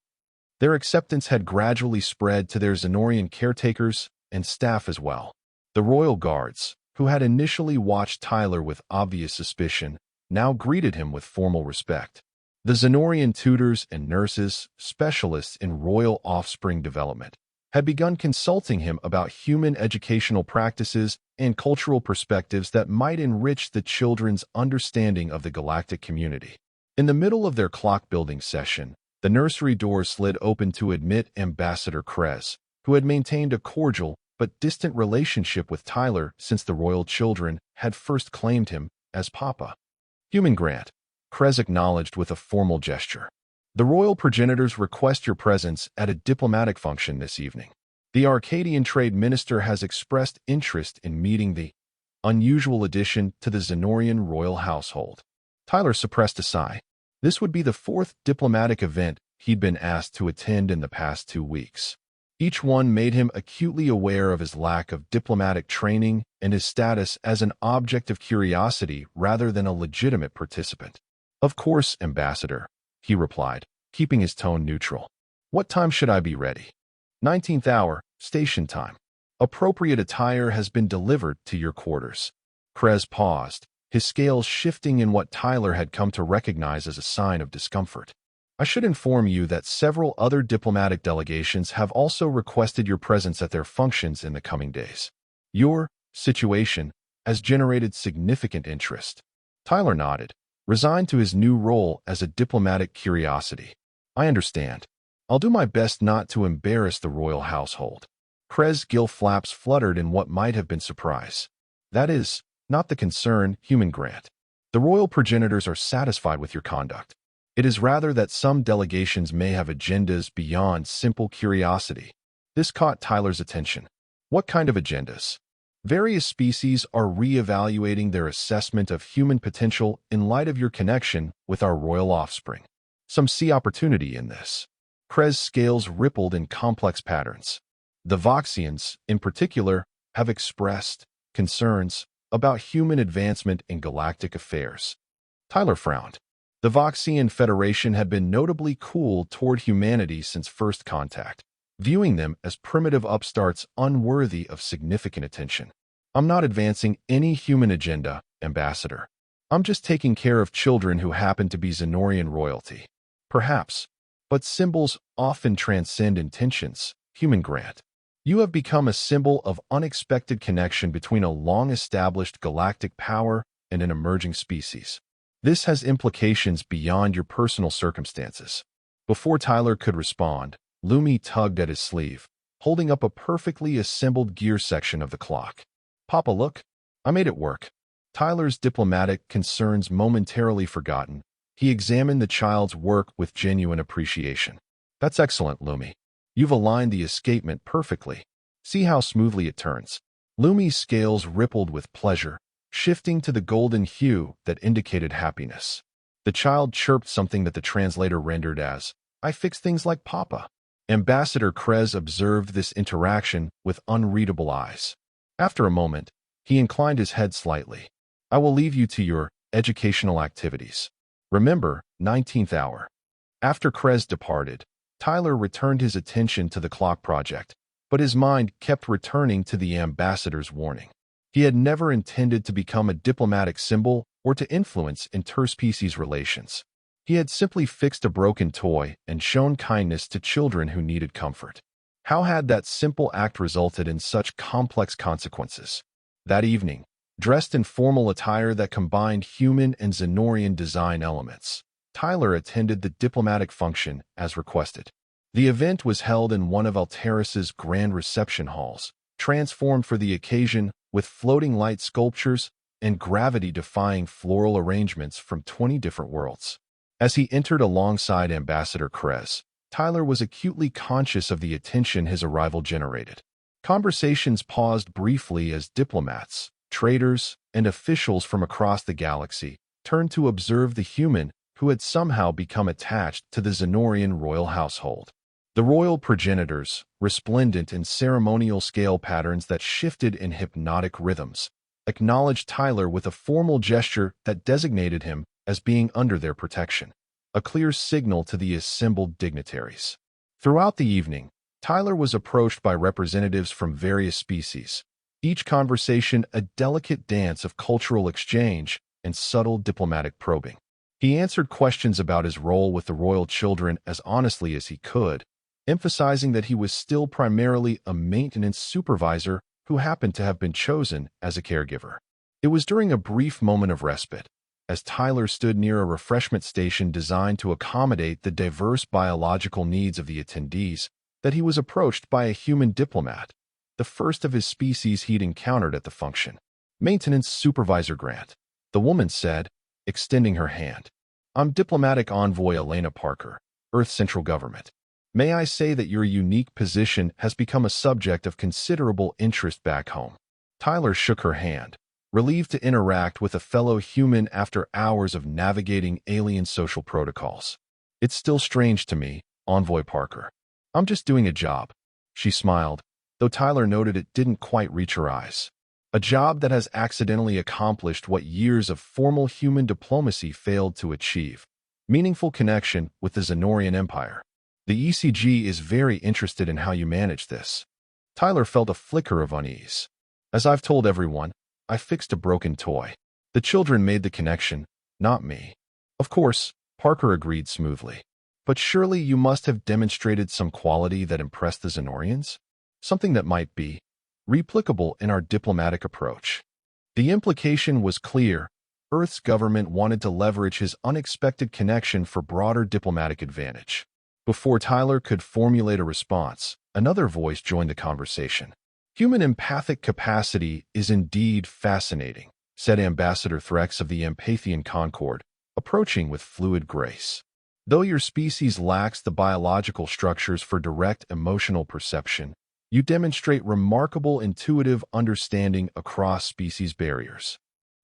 Speaker 1: Their acceptance had gradually spread to their Xenorian caretakers and staff as well. The royal guards, who had initially watched Tyler with obvious suspicion, now greeted him with formal respect. The Xenorian tutors and nurses, specialists in royal offspring development, had begun consulting him about human educational practices and cultural perspectives that might enrich the children's understanding of the galactic community. In the middle of their clock-building session, the nursery doors slid open to admit Ambassador Krez, who had maintained a cordial but distant relationship with Tyler since the royal children had first claimed him as Papa. "Human Grant," Krez acknowledged with a formal gesture. "The royal progenitors request your presence at a diplomatic function this evening. The Arcadian Trade Minister has expressed interest in meeting the unusual addition to the Xenorian royal household." Tyler suppressed a sigh. This would be the 4th diplomatic event he'd been asked to attend in the past 2 weeks. Each one made him acutely aware of his lack of diplomatic training and his status as an object of curiosity rather than a legitimate participant. "Of course, Ambassador," he replied, keeping his tone neutral. "What time should I be ready?" 19th hour, station time. Appropriate attire has been delivered to your quarters." Krez paused, his scales shifting in what Tyler had come to recognize as a sign of discomfort. "I should inform you that several other diplomatic delegations have also requested your presence at their functions in the coming days. Your situation has generated significant interest." Tyler nodded, resigned to his new role as a diplomatic curiosity. "I understand. I'll do my best not to embarrass the royal household." Krez's gill flaps fluttered in what might have been surprise. "That is not the concern, Human Grant. The royal progenitors are satisfied with your conduct. It is rather that some delegations may have agendas beyond simple curiosity." This caught Tyler's attention. "What kind of agendas?" Various species are re-evaluating their assessment of human potential in light of your connection with our royal offspring. Some see opportunity in this. Krez scales rippled in complex patterns. The Voxians, in particular, have expressed concerns about human advancement in galactic affairs. Tyler frowned. The Voxian Federation had been notably cool toward humanity since first contact, viewing them as primitive upstarts unworthy of significant attention. I'm not advancing any human agenda, Ambassador. I'm just taking care of children who happen to be Xenorian royalty. Perhaps, but symbols often transcend intentions, Human Grant. You have become a symbol of unexpected connection between a long-established galactic power and an emerging species. This has implications beyond your personal circumstances. Before Tyler could respond, Lumi tugged at his sleeve, holding up a perfectly assembled gear section of the clock. Papa, look. I made it work. Tyler's diplomatic concerns momentarily forgotten, he examined the child's work with genuine appreciation. That's excellent, Lumi. You've aligned the escapement perfectly. See how smoothly it turns. Lumi's scales rippled with pleasure, shifting to the golden hue that indicated happiness. The child chirped something that the translator rendered as, I fix things like Papa. Ambassador Krez observed this interaction with unreadable eyes. After a moment, he inclined his head slightly. I will leave you to your educational activities. Remember, 19th hour. After Krez departed, Tyler returned his attention to the clock project, but his mind kept returning to the ambassador's warning. He had never intended to become a diplomatic symbol or to influence interspecies relations. He had simply fixed a broken toy and shown kindness to children who needed comfort. How had that simple act resulted in such complex consequences? That evening, dressed in formal attire that combined human and Xenorian design elements, Tyler attended the diplomatic function as requested. The event was held in one of Alteris's grand reception halls, transformed for the occasion with floating light sculptures and gravity-defying floral arrangements from 20 different worlds. As he entered alongside Ambassador Krez, Tyler was acutely conscious of the attention his arrival generated. Conversations paused briefly as diplomats, traders, and officials from across the galaxy turned to observe the human who had somehow become attached to the Xenorian royal household. The royal progenitors, resplendent in ceremonial scale patterns that shifted in hypnotic rhythms, acknowledged Tyler with a formal gesture that designated him as being under their protection, a clear signal to the assembled dignitaries. Throughout the evening, Tyler was approached by representatives from various species, each conversation a delicate dance of cultural exchange and subtle diplomatic probing. He answered questions about his role with the royal children as honestly as he could, emphasizing that he was still primarily a maintenance supervisor who happened to have been chosen as a caregiver. It was during a brief moment of respite, as Tyler stood near a refreshment station designed to accommodate the diverse biological needs of the attendees, that he was approached by a human diplomat, the first of his species he'd encountered at the function. Maintenance Supervisor Grant, the woman said, extending her hand. I'm Diplomatic Envoy Elena Parker, Earth Central Government. May I say that your unique position has become a subject of considerable interest back home. Tyler shook her hand, relieved to interact with a fellow human after hours of navigating alien social protocols. It's still strange to me, Envoy Parker. I'm just doing a job. She smiled, though Tyler noted it didn't quite reach her eyes. A job that has accidentally accomplished what years of formal human diplomacy failed to achieve. Meaningful connection with the Xenorian Empire. The ECG is very interested in how you manage this. Tyler felt a flicker of unease. As I've told everyone, I fixed a broken toy. The children made the connection, not me. Of course, Parker agreed smoothly. But surely you must have demonstrated some quality that impressed the Xenorians? Something that might be replicable in our diplomatic approach. The implication was clear. Earth's government wanted to leverage his unexpected connection for broader diplomatic advantage. Before Tyler could formulate a response, another voice joined the conversation. Human empathic capacity is indeed fascinating, said Ambassador Threx of the Empathian Concord, approaching with fluid grace. Though your species lacks the biological structures for direct emotional perception, You demonstrate remarkable intuitive understanding across species barriers.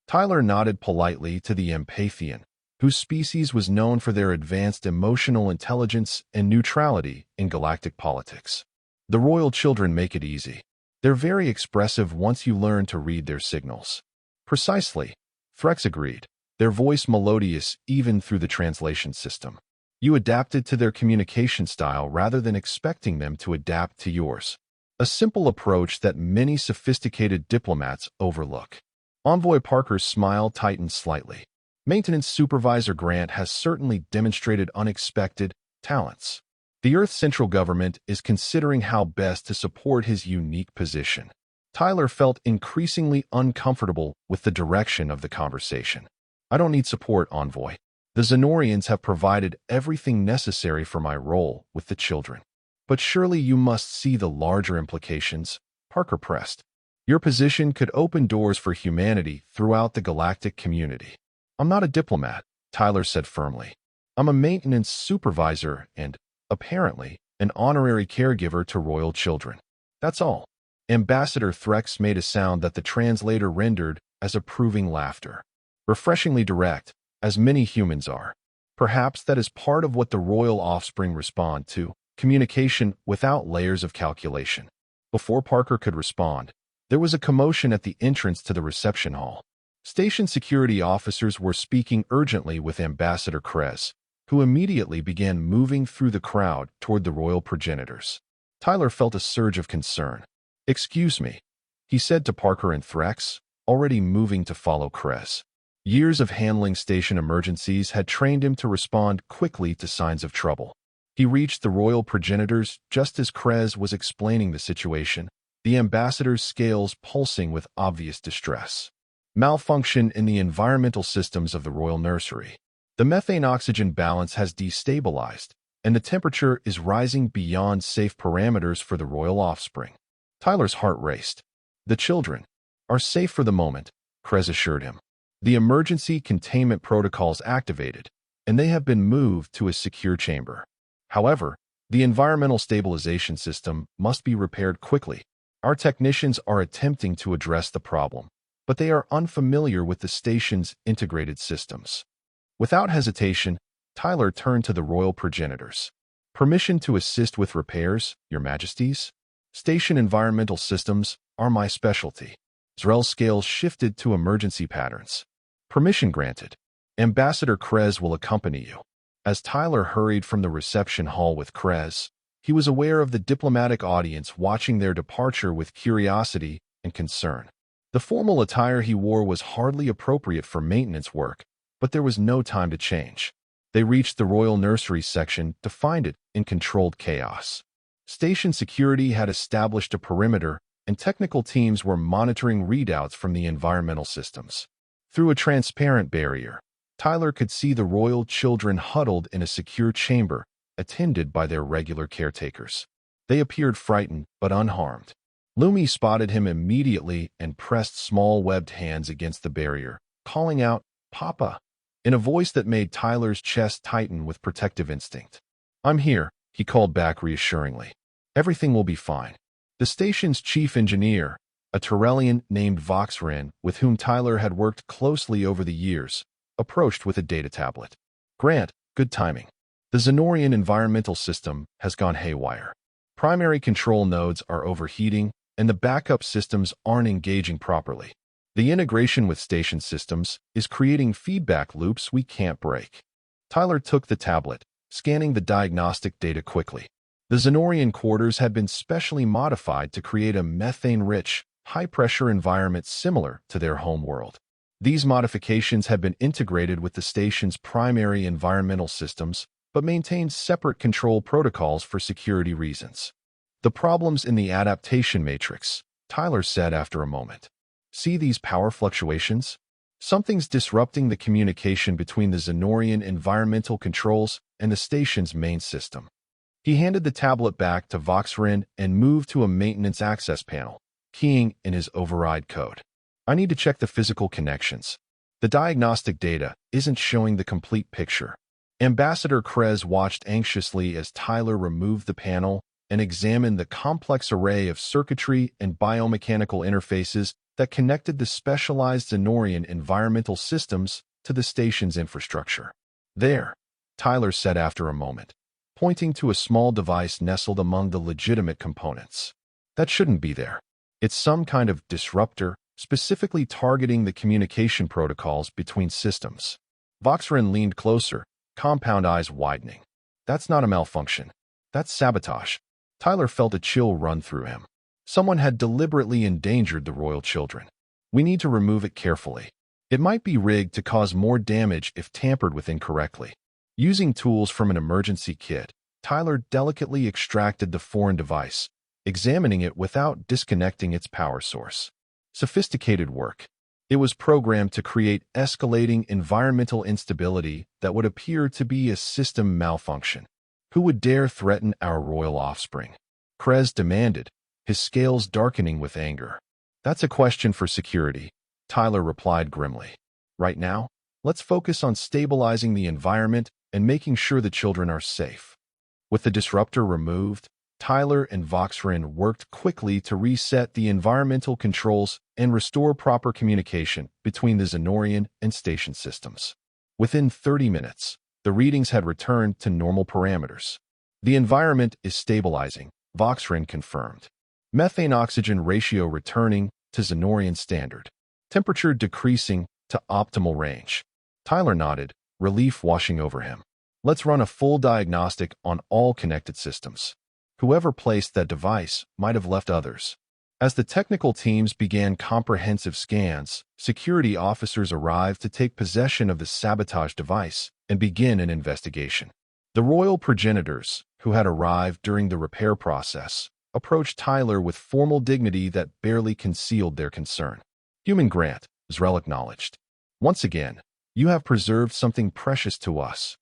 Speaker 1: Tyler nodded politely to the Empathian, whose species was known for their advanced emotional intelligence and neutrality in galactic politics. The royal children make it easy. They're very expressive once you learn to read their signals. Precisely, Threx agreed, their voice melodious even through the translation system. You adapted to their communication style rather than expecting them to adapt to yours. A simple approach that many sophisticated diplomats overlook. Envoy Parker's smile tightened slightly. Maintenance Supervisor Grant has certainly demonstrated unexpected talents. The Earth Central Government is considering how best to support his unique position. Tyler felt increasingly uncomfortable with the direction of the conversation. I don't need support, Envoy. The Xenorians have provided everything necessary for my role with the children. But surely you must see the larger implications, Parker pressed. Your position could open doors for humanity throughout the galactic community. I'm not a diplomat, Tyler said firmly. I'm a maintenance supervisor and, apparently, an honorary caregiver to royal children. That's all. Ambassador Threx made a sound that the translator rendered as approving laughter. Refreshingly direct, as many humans are. Perhaps that is part of what the royal offspring respond to, communication without layers of calculation. Before Parker could respond, there was a commotion at the entrance to the reception hall. Station security officers were speaking urgently with Ambassador Krez, who immediately began moving through the crowd toward the royal progenitors. Tyler felt a surge of concern. "Excuse me," he said to Parker and Threx, already moving to follow Krez. Years of handling station emergencies had trained him to respond quickly to signs of trouble. He reached the royal progenitors just as Krez was explaining the situation, the ambassador's scales pulsing with obvious distress. Malfunction in the environmental systems of the royal nursery. The methane-oxygen balance has destabilized, and the temperature is rising beyond safe parameters for the royal offspring. Tyler's heart raced. The children are safe for the moment, Krez assured him. The emergency containment protocols activated, and they have been moved to a secure chamber. However, the environmental stabilization system must be repaired quickly. Our technicians are attempting to address the problem, but they are unfamiliar with the station's integrated systems. Without hesitation, Tyler turned to the royal progenitors. Permission to assist with repairs, Your Majesties? Station environmental systems are my specialty. Zrel's scales shifted to emergency patterns. Permission granted. Ambassador Krez will accompany you. As Tyler hurried from the reception hall with Krez, he was aware of the diplomatic audience watching their departure with curiosity and concern. The formal attire he wore was hardly appropriate for maintenance work, but there was no time to change. They reached the royal nursery section to find it in controlled chaos. Station security had established a perimeter, and technical teams were monitoring readouts from the environmental systems. Through a transparent barrier, Tyler could see the royal children huddled in a secure chamber, attended by their regular caretakers. They appeared frightened but unharmed. Lumi spotted him immediately and pressed small webbed hands against the barrier, calling out, "Papa," in a voice that made Tyler's chest tighten with protective instinct. "I'm here," he called back reassuringly. "Everything will be fine." The station's chief engineer, a Tyrellian named Voxrin, with whom Tyler had worked closely over the years, approached with a data tablet. "Grant, good timing. The Xenorian environmental system has gone haywire. Primary control nodes are overheating, and the backup systems aren't engaging properly. The integration with station systems is creating feedback loops we can't break." Tyler took the tablet, scanning the diagnostic data quickly. The Xenorian quarters had been specially modified to create a methane-rich, high-pressure environment similar to their home world. These modifications had been integrated with the station's primary environmental systems, but maintained separate control protocols for security reasons. "The problem's in the adaptation matrix," Tyler said after a moment. "See these power fluctuations? Something's disrupting the communication between the Xenorian environmental controls and the station's main system." He handed the tablet back to Voxrin and moved to a maintenance access panel, keying in his override code. "I need to check the physical connections. The diagnostic data isn't showing the complete picture." Ambassador Krez watched anxiously as Tyler removed the panel and examined the complex array of circuitry and biomechanical interfaces that connected the specialized Xenorian environmental systems to the station's infrastructure. "There," Tyler said after a moment, pointing to a small device nestled among the legitimate components. "That shouldn't be there. It's some kind of disruptor, specifically targeting the communication protocols between systems." Voxrin leaned closer, compound eyes widening. "That's not a malfunction. That's sabotage." Tyler felt a chill run through him. Someone had deliberately endangered the royal children. "We need to remove it carefully. It might be rigged to cause more damage if tampered with incorrectly." Using tools from an emergency kit, Tyler delicately extracted the foreign device, examining it without disconnecting its power source. Sophisticated work. It was programmed to create escalating environmental instability that would appear to be a system malfunction. "Who would dare threaten our royal offspring?" Krez demanded, his scales darkening with anger. "That's a question for security," Tyler replied grimly. "Right now, let's focus on stabilizing the environment and making sure the children are safe." With the disruptor removed, Tyler and Voxrin worked quickly to reset the environmental controls and restore proper communication between the Xenorian and station systems. Within 30 minutes, the readings had returned to normal parameters. "The environment is stabilizing," Voxrin confirmed. "Methane-oxygen ratio returning to Xenorian standard. Temperature decreasing to optimal range." Tyler nodded, relief washing over him. "Let's run a full diagnostic on all connected systems." Whoever placed that device might have left others. As the technical teams began comprehensive scans, security officers arrived to take possession of the sabotage device and begin an investigation. The royal progenitors, who had arrived during the repair process, approached Tyler with formal dignity that barely concealed their concern. "Human Grant," Zrel acknowledged. "Once again, you have preserved something precious to us."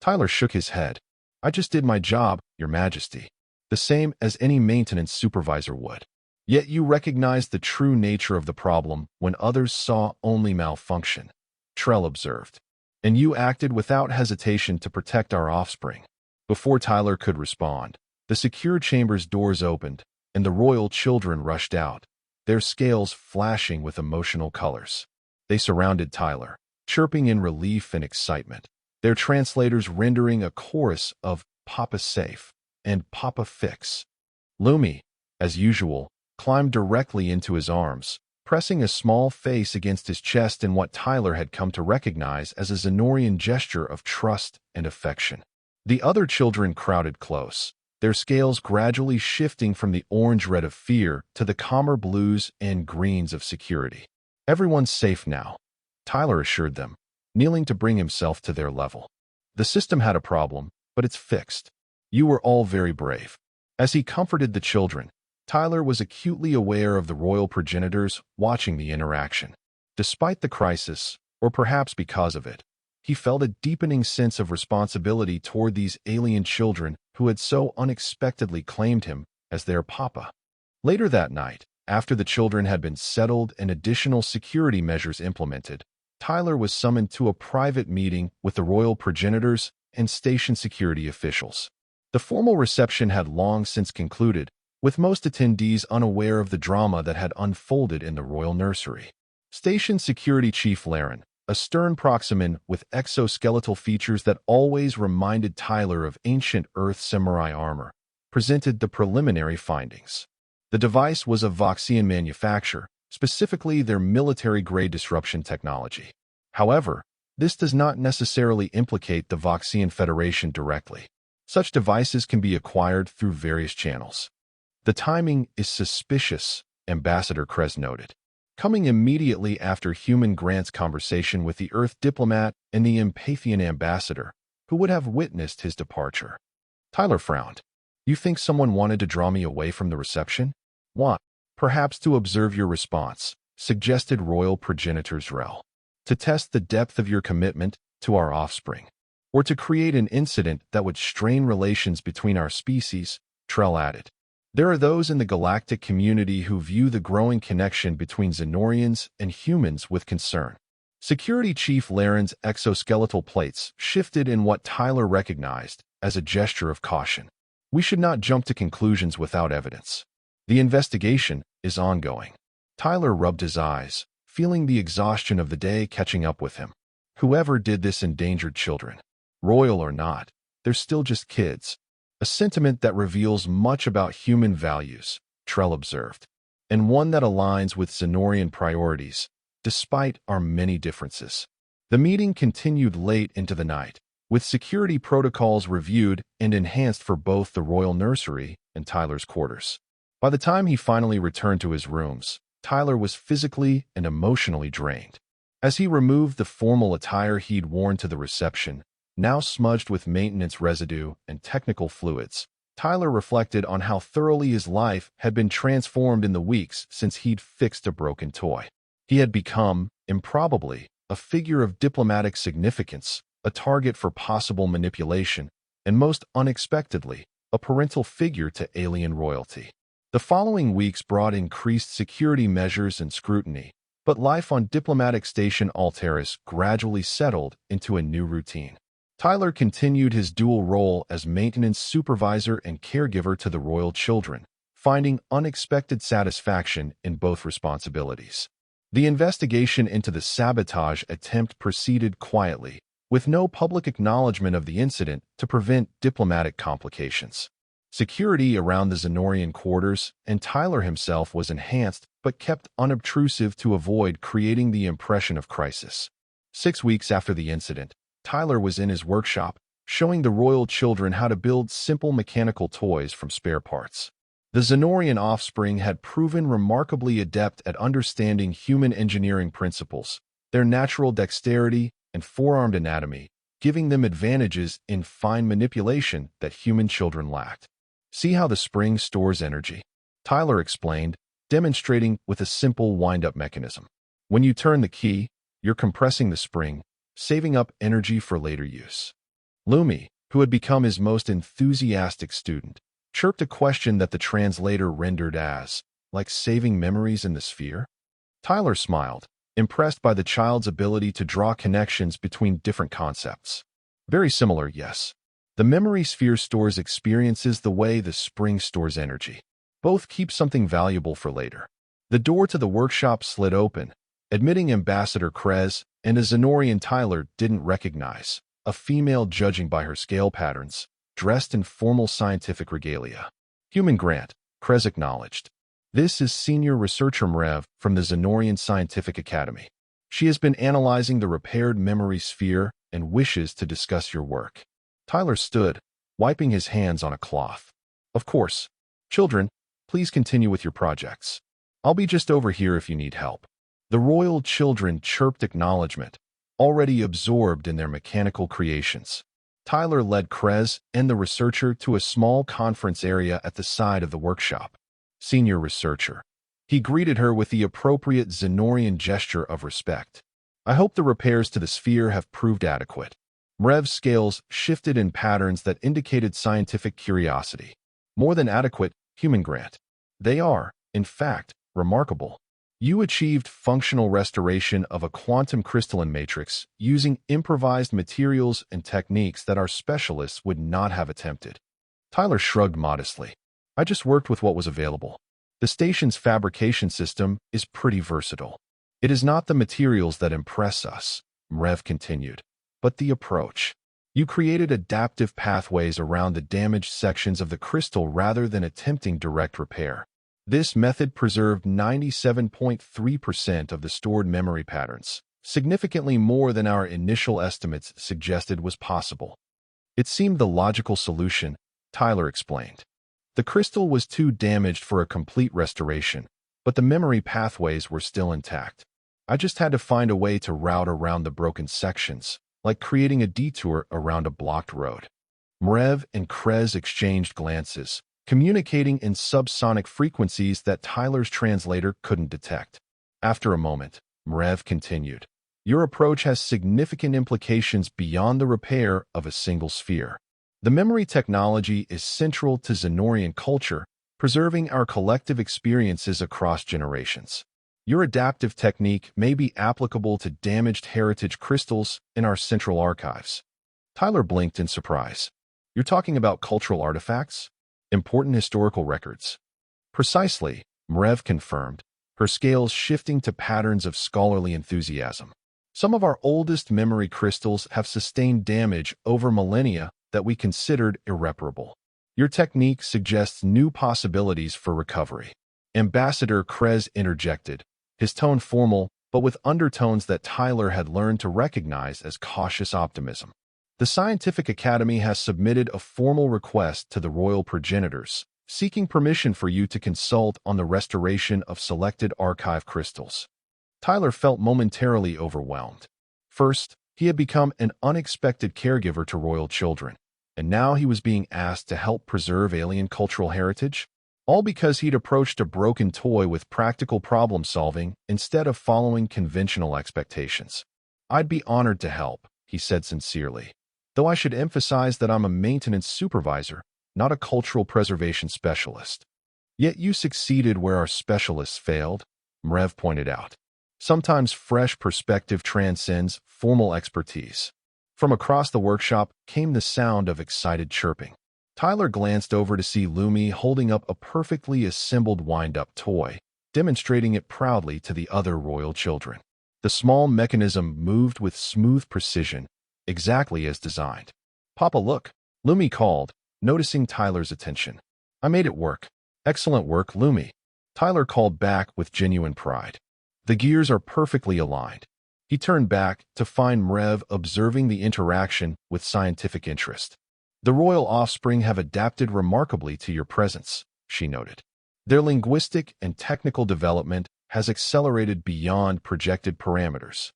Speaker 1: Tyler shook his head. "I just did my job, Your Majesty. The same as any maintenance supervisor would." "Yet you recognized the true nature of the problem when others saw only malfunction," Trell observed. "And you acted without hesitation to protect our offspring." Before Tyler could respond, the secure chamber's doors opened, and the royal children rushed out, their scales flashing with emotional colors. They surrounded Tyler, chirping in relief and excitement, their translators rendering a chorus of "Papa Safe" and "Papa Fix." Lumi, as usual, climbed directly into his arms, pressing a small face against his chest in what Tyler had come to recognize as a Xenorian gesture of trust and affection. The other children crowded close, their scales gradually shifting from the orange-red of fear to the calmer blues and greens of security. "Everyone's safe now," Tyler assured them, kneeling to bring himself to their level. "The system had a problem, but it's fixed. You were all very brave." As he comforted the children, Tyler was acutely aware of the royal progenitors watching the interaction. Despite the crisis, or perhaps because of it, he felt a deepening sense of responsibility toward these alien children who had so unexpectedly claimed him as their papa. Later that night, after the children had been settled and additional security measures implemented, Tyler was summoned to a private meeting with the royal progenitors and station security officials. The formal reception had long since concluded, with most attendees unaware of the drama that had unfolded in the royal nursery. Station Security Chief Laren, a stern Proximan with exoskeletal features that always reminded Tyler of ancient Earth samurai armor, presented the preliminary findings. The device was of Voxian manufacture, specifically their military-grade disruption technology. However, this does not necessarily implicate the Voxian Federation directly. Such devices can be acquired through various channels. "The timing is suspicious," Ambassador Krez noted, coming immediately after Human Grant's conversation with the Earth diplomat and the Empathian ambassador, who would have witnessed his departure. Tyler frowned. "You think someone wanted to draw me away from the reception?" "What? Perhaps to observe your response," suggested Royal Progenitor Zrel. "To test the depth of your commitment to our offspring. Or to create an incident that would strain relations between our species," Trell added. "There are those in the galactic community who view the growing connection between Xenorians and humans with concern." Security Chief Laren's exoskeletal plates shifted in what Tyler recognized as a gesture of caution. We should not jump to conclusions without evidence. The investigation is ongoing. Tyler rubbed his eyes, feeling the exhaustion of the day catching up with him. Whoever did this endangered children, royal or not, they're still just kids. A sentiment that reveals much about human values, Trell observed, and one that aligns with Xenorian priorities, despite our many differences. The meeting continued late into the night, with security protocols reviewed and enhanced for both the royal nursery and Tyler's quarters. By the time he finally returned to his rooms, Tyler was physically and emotionally drained. As he removed the formal attire he'd worn to the reception, now smudged with maintenance residue and technical fluids, Tyler reflected on how thoroughly his life had been transformed in the weeks since he'd fixed a broken toy. He had become, improbably, a figure of diplomatic significance, a target for possible manipulation, and most unexpectedly, a parental figure to alien royalty. The following weeks brought increased security measures and scrutiny, but life on diplomatic station Alteris gradually settled into a new routine. Tyler continued his dual role as maintenance supervisor and caregiver to the royal children, finding unexpected satisfaction in both responsibilities. The investigation into the sabotage attempt proceeded quietly, with no public acknowledgement of the incident to prevent diplomatic complications. Security around the Xenorian quarters and Tyler himself was enhanced but kept unobtrusive to avoid creating the impression of crisis. 6 weeks after the incident, Tyler was in his workshop, showing the royal children how to build simple mechanical toys from spare parts. The Xenorian offspring had proven remarkably adept at understanding human engineering principles, their natural dexterity and forearmed anatomy, giving them advantages in fine manipulation that human children lacked. See how the spring stores energy? Tyler explained, demonstrating with a simple wind-up mechanism. When you turn the key, you're compressing the spring, saving up energy for later use. Lumi, who had become his most enthusiastic student, chirped a question that the translator rendered as, like saving memories in the sphere? Tyler smiled, impressed by the child's ability to draw connections between different concepts. Very similar, yes. The memory sphere stores experiences the way the spring stores energy. Both keep something valuable for later. The door to the workshop slid open, admitting Ambassador Krez and a Xenorian Tyler didn't recognize, a female judging by her scale patterns, dressed in formal scientific regalia. Human Grant, Krez acknowledged. This is Senior Researcher Mrev from the Xenorian Scientific Academy. She has been analyzing the repaired memory sphere and wishes to discuss your work. Tyler stood, wiping his hands on a cloth. Of course. Children, please continue with your projects. I'll be just over here if you need help. The royal children chirped acknowledgement, already absorbed in their mechanical creations. Tyler led Krez and the researcher to a small conference area at the side of the workshop. Senior Researcher. He greeted her with the appropriate Xenorian gesture of respect. I hope the repairs to the sphere have proved adequate. Mrev's scales shifted in patterns that indicated scientific curiosity. More than adequate, Human Grant. They are, in fact, remarkable. You achieved functional restoration of a quantum crystalline matrix using improvised materials and techniques that our specialists would not have attempted. Tyler shrugged modestly. I just worked with what was available. The station's fabrication system is pretty versatile. It is not the materials that impress us, Mrev continued, but the approach. You created adaptive pathways around the damaged sections of the crystal rather than attempting direct repair. This method preserved 97.3% of the stored memory patterns, significantly more than our initial estimates suggested was possible. It seemed the logical solution, Tyler explained. The crystal was too damaged for a complete restoration, but the memory pathways were still intact. I just had to find a way to route around the broken sections, like creating a detour around a blocked road. Mrev and Krez exchanged glances, communicating in subsonic frequencies that Tyler's translator couldn't detect. After a moment, Mrev continued. Your approach has significant implications beyond the repair of a single sphere. The memory technology is central to Xenorian culture, preserving our collective experiences across generations. Your adaptive technique may be applicable to damaged heritage crystals in our central archives. Tyler blinked in surprise. You're talking about cultural artifacts? Important historical records. Precisely, Mrev confirmed, her scales shifting to patterns of scholarly enthusiasm. Some of our oldest memory crystals have sustained damage over millennia that we considered irreparable. Your technique suggests new possibilities for recovery. Ambassador Krez interjected, his tone formal, but with undertones that Tyler had learned to recognize as cautious optimism. The Scientific Academy has submitted a formal request to the royal progenitors, seeking permission for you to consult on the restoration of selected archive crystals. Tyler felt momentarily overwhelmed. First, he had become an unexpected caregiver to royal children, and now he was being asked to help preserve alien cultural heritage, all because he'd approached a broken toy with practical problem-solving instead of following conventional expectations. "I'd be honored to help," he said sincerely, "though I should emphasize that I'm a maintenance supervisor, not a cultural preservation specialist." "Yet you succeeded where our specialists failed," Mrev pointed out. "Sometimes fresh perspective transcends formal expertise." From across the workshop came the sound of excited chirping. Tyler glanced over to see Lumi holding up a perfectly assembled wind-up toy, demonstrating it proudly to the other royal children. The small mechanism moved with smooth precision, exactly as designed. "Papa, look," Lumi called, noticing Tyler's attention. "I made it work." "Excellent work, Lumi," Tyler called back with genuine pride. "The gears are perfectly aligned." He turned back to find Mrev observing the interaction with scientific interest. "The royal offspring have adapted remarkably to your presence," she noted. "Their linguistic and technical development has accelerated beyond projected parameters."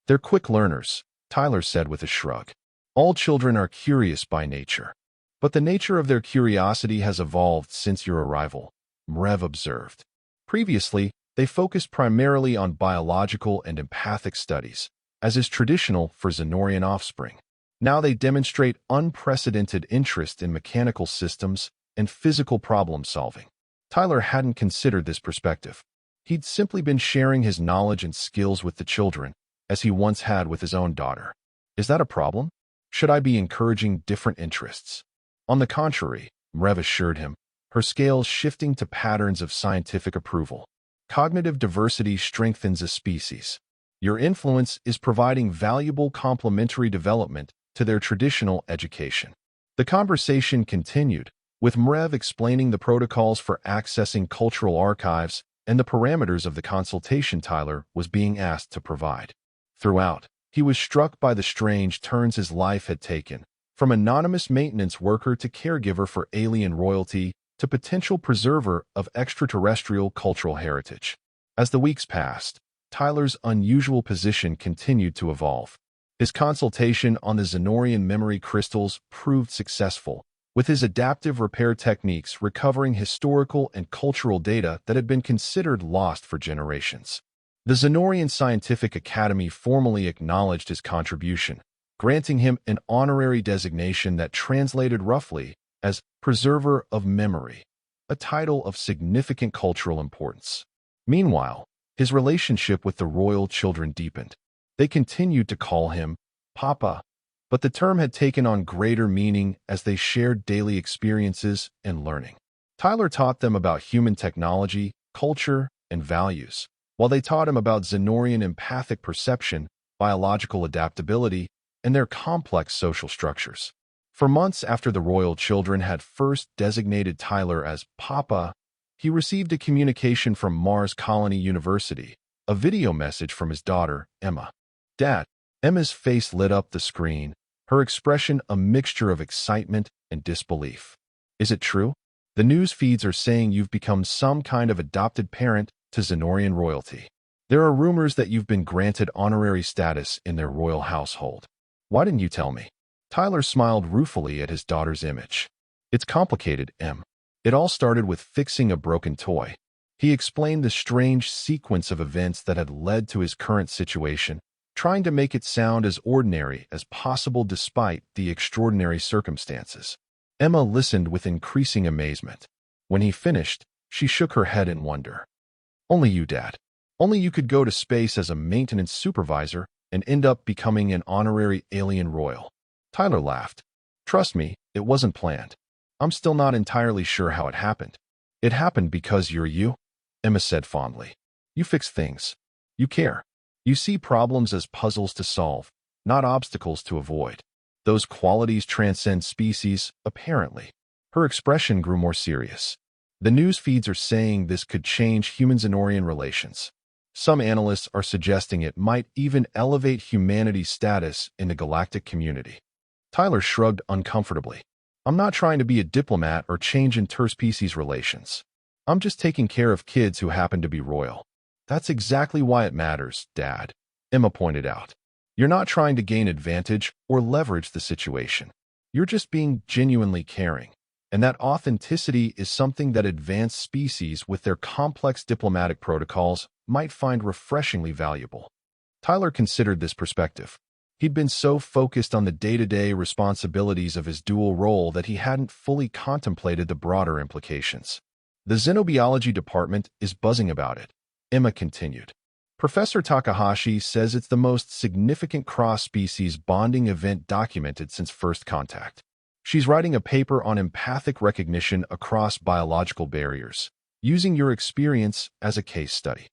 Speaker 1: "They're quick learners," Tyler said with a shrug. "All children are curious by nature. But the nature of their curiosity has evolved since your arrival," Mrev observed. "Previously, they focused primarily on biological and empathic studies, as is traditional for Xenorian offspring. Now they demonstrate unprecedented interest in mechanical systems and physical problem-solving." Tyler hadn't considered this perspective. He'd simply been sharing his knowledge and skills with the children, as he once had with his own daughter. "Is that a problem? Should I be encouraging different interests?" "On the contrary," Mrev assured him, her scales shifting to patterns of scientific approval. "Cognitive diversity strengthens a species. Your influence is providing valuable complementary development to their traditional education." The conversation continued, with Mrev explaining the protocols for accessing cultural archives and the parameters of the consultation Tyler was being asked to provide. Throughout, he was struck by the strange turns his life had taken, from anonymous maintenance worker to caregiver for alien royalty to potential preserver of extraterrestrial cultural heritage. As the weeks passed, Tyler's unusual position continued to evolve. His consultation on the Xenorian memory crystals proved successful, with his adaptive repair techniques recovering historical and cultural data that had been considered lost for generations. The Xenorian Scientific Academy formally acknowledged his contribution, granting him an honorary designation that translated roughly as Preserver of Memory, a title of significant cultural importance. Meanwhile, his relationship with the royal children deepened. They continued to call him Papa, but the term had taken on greater meaning as they shared daily experiences and learning. Tyler taught them about human technology, culture, and values, while they taught him about Xenorian empathic perception, biological adaptability, and their complex social structures. For months after the royal children had first designated Tyler as Papa, he received a communication from Mars Colony University, a video message from his daughter, Emma. "Dad." Emma's face lit up the screen, her expression a mixture of excitement and disbelief. "Is it true? The news feeds are saying you've become some kind of adopted parent to Xenorian royalty. There are rumors that you've been granted honorary status in their royal household. Why didn't you tell me?" Tyler smiled ruefully at his daughter's image. "It's complicated, Em. It all started with fixing a broken toy." He explained the strange sequence of events that had led to his current situation, trying to make it sound as ordinary as possible despite the extraordinary circumstances. Emma listened with increasing amazement. When he finished, she shook her head in wonder. "Only you, Dad. Only you could go to space as a maintenance supervisor and end up becoming an honorary alien royal." Tyler laughed. "Trust me, it wasn't planned. I'm still not entirely sure how it happened. It happened because you're you, Emma said fondly. You fix things. You care. You see problems as puzzles to solve, not obstacles to avoid. Those qualities transcend species, apparently. Her expression grew more serious. The news feeds are saying this could change human-Xenorian relations. Some analysts are suggesting it might even elevate humanity's status in the galactic community. Tyler shrugged uncomfortably. I'm not trying to be a diplomat or change interspecies relations. I'm just taking care of kids who happen to be royal. That's exactly why it matters, Dad, Emma pointed out. You're not trying to gain advantage or leverage the situation. You're just being genuinely caring. And that authenticity is something that advanced species with their complex diplomatic protocols might find refreshingly valuable. Tyler considered this perspective. He'd been so focused on the day-to-day responsibilities of his dual role that he hadn't fully contemplated the broader implications. The xenobiology department is buzzing about it, Emma continued. Professor Takahashi says it's the most significant cross-species bonding event documented since first contact. She's writing a paper on empathic recognition across biological barriers, using your experience as a case study.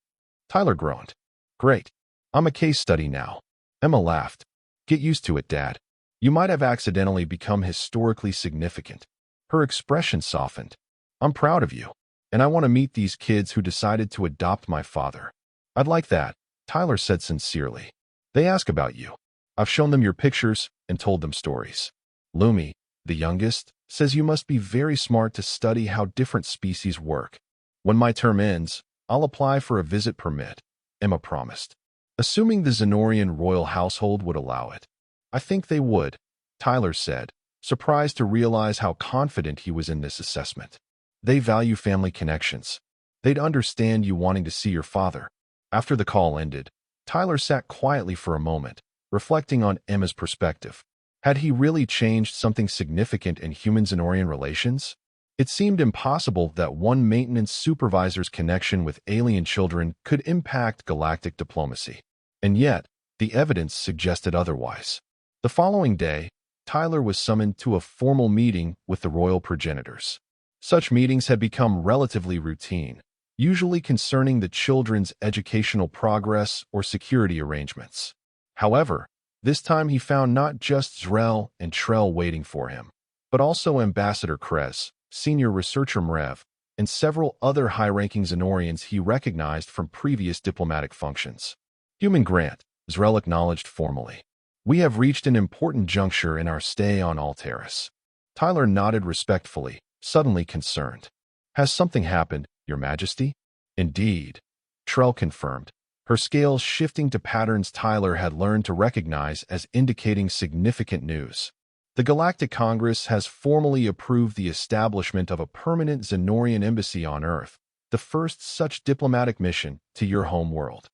Speaker 1: Tyler groaned. Great. I'm a case study now. Emma laughed. Get used to it, Dad. You might have accidentally become historically significant. Her expression softened. I'm proud of you, and I want to meet these kids who decided to adopt my father. I'd like that, Tyler said sincerely. They ask about you. I've shown them your pictures and told them stories. Lumi, the youngest, says you must be very smart to study how different species work. When my term ends, I'll apply for a visit permit, Emma promised. Assuming the Xenorian royal household would allow it. I think they would, Tyler said, surprised to realize how confident he was in this assessment. They value family connections. They'd understand you wanting to see your father. After the call ended, Tyler sat quietly for a moment, reflecting on Emma's perspective. Had he really changed something significant in human-Xenorian relations? It seemed impossible that one maintenance supervisor's connection with alien children could impact galactic diplomacy. And yet, the evidence suggested otherwise. The following day, Tyler was summoned to a formal meeting with the royal progenitors. Such meetings had become relatively routine, usually concerning the children's educational progress or security arrangements. However, this time he found not just Zrel and Trell waiting for him, but also Ambassador Krez, Senior Researcher Mrev, and several other high-ranking Xenorians he recognized from previous diplomatic functions. Human Grant, Zrel acknowledged formally. We have reached an important juncture in our stay on Alteris. Tyler nodded respectfully, suddenly concerned. Has something happened, Your Majesty? Indeed, Trell confirmed, her scales shifting to patterns Tyler had learned to recognize as indicating significant news. The Galactic Congress has formally approved the establishment of a permanent Xenorian embassy on Earth, the first such diplomatic mission to your home world.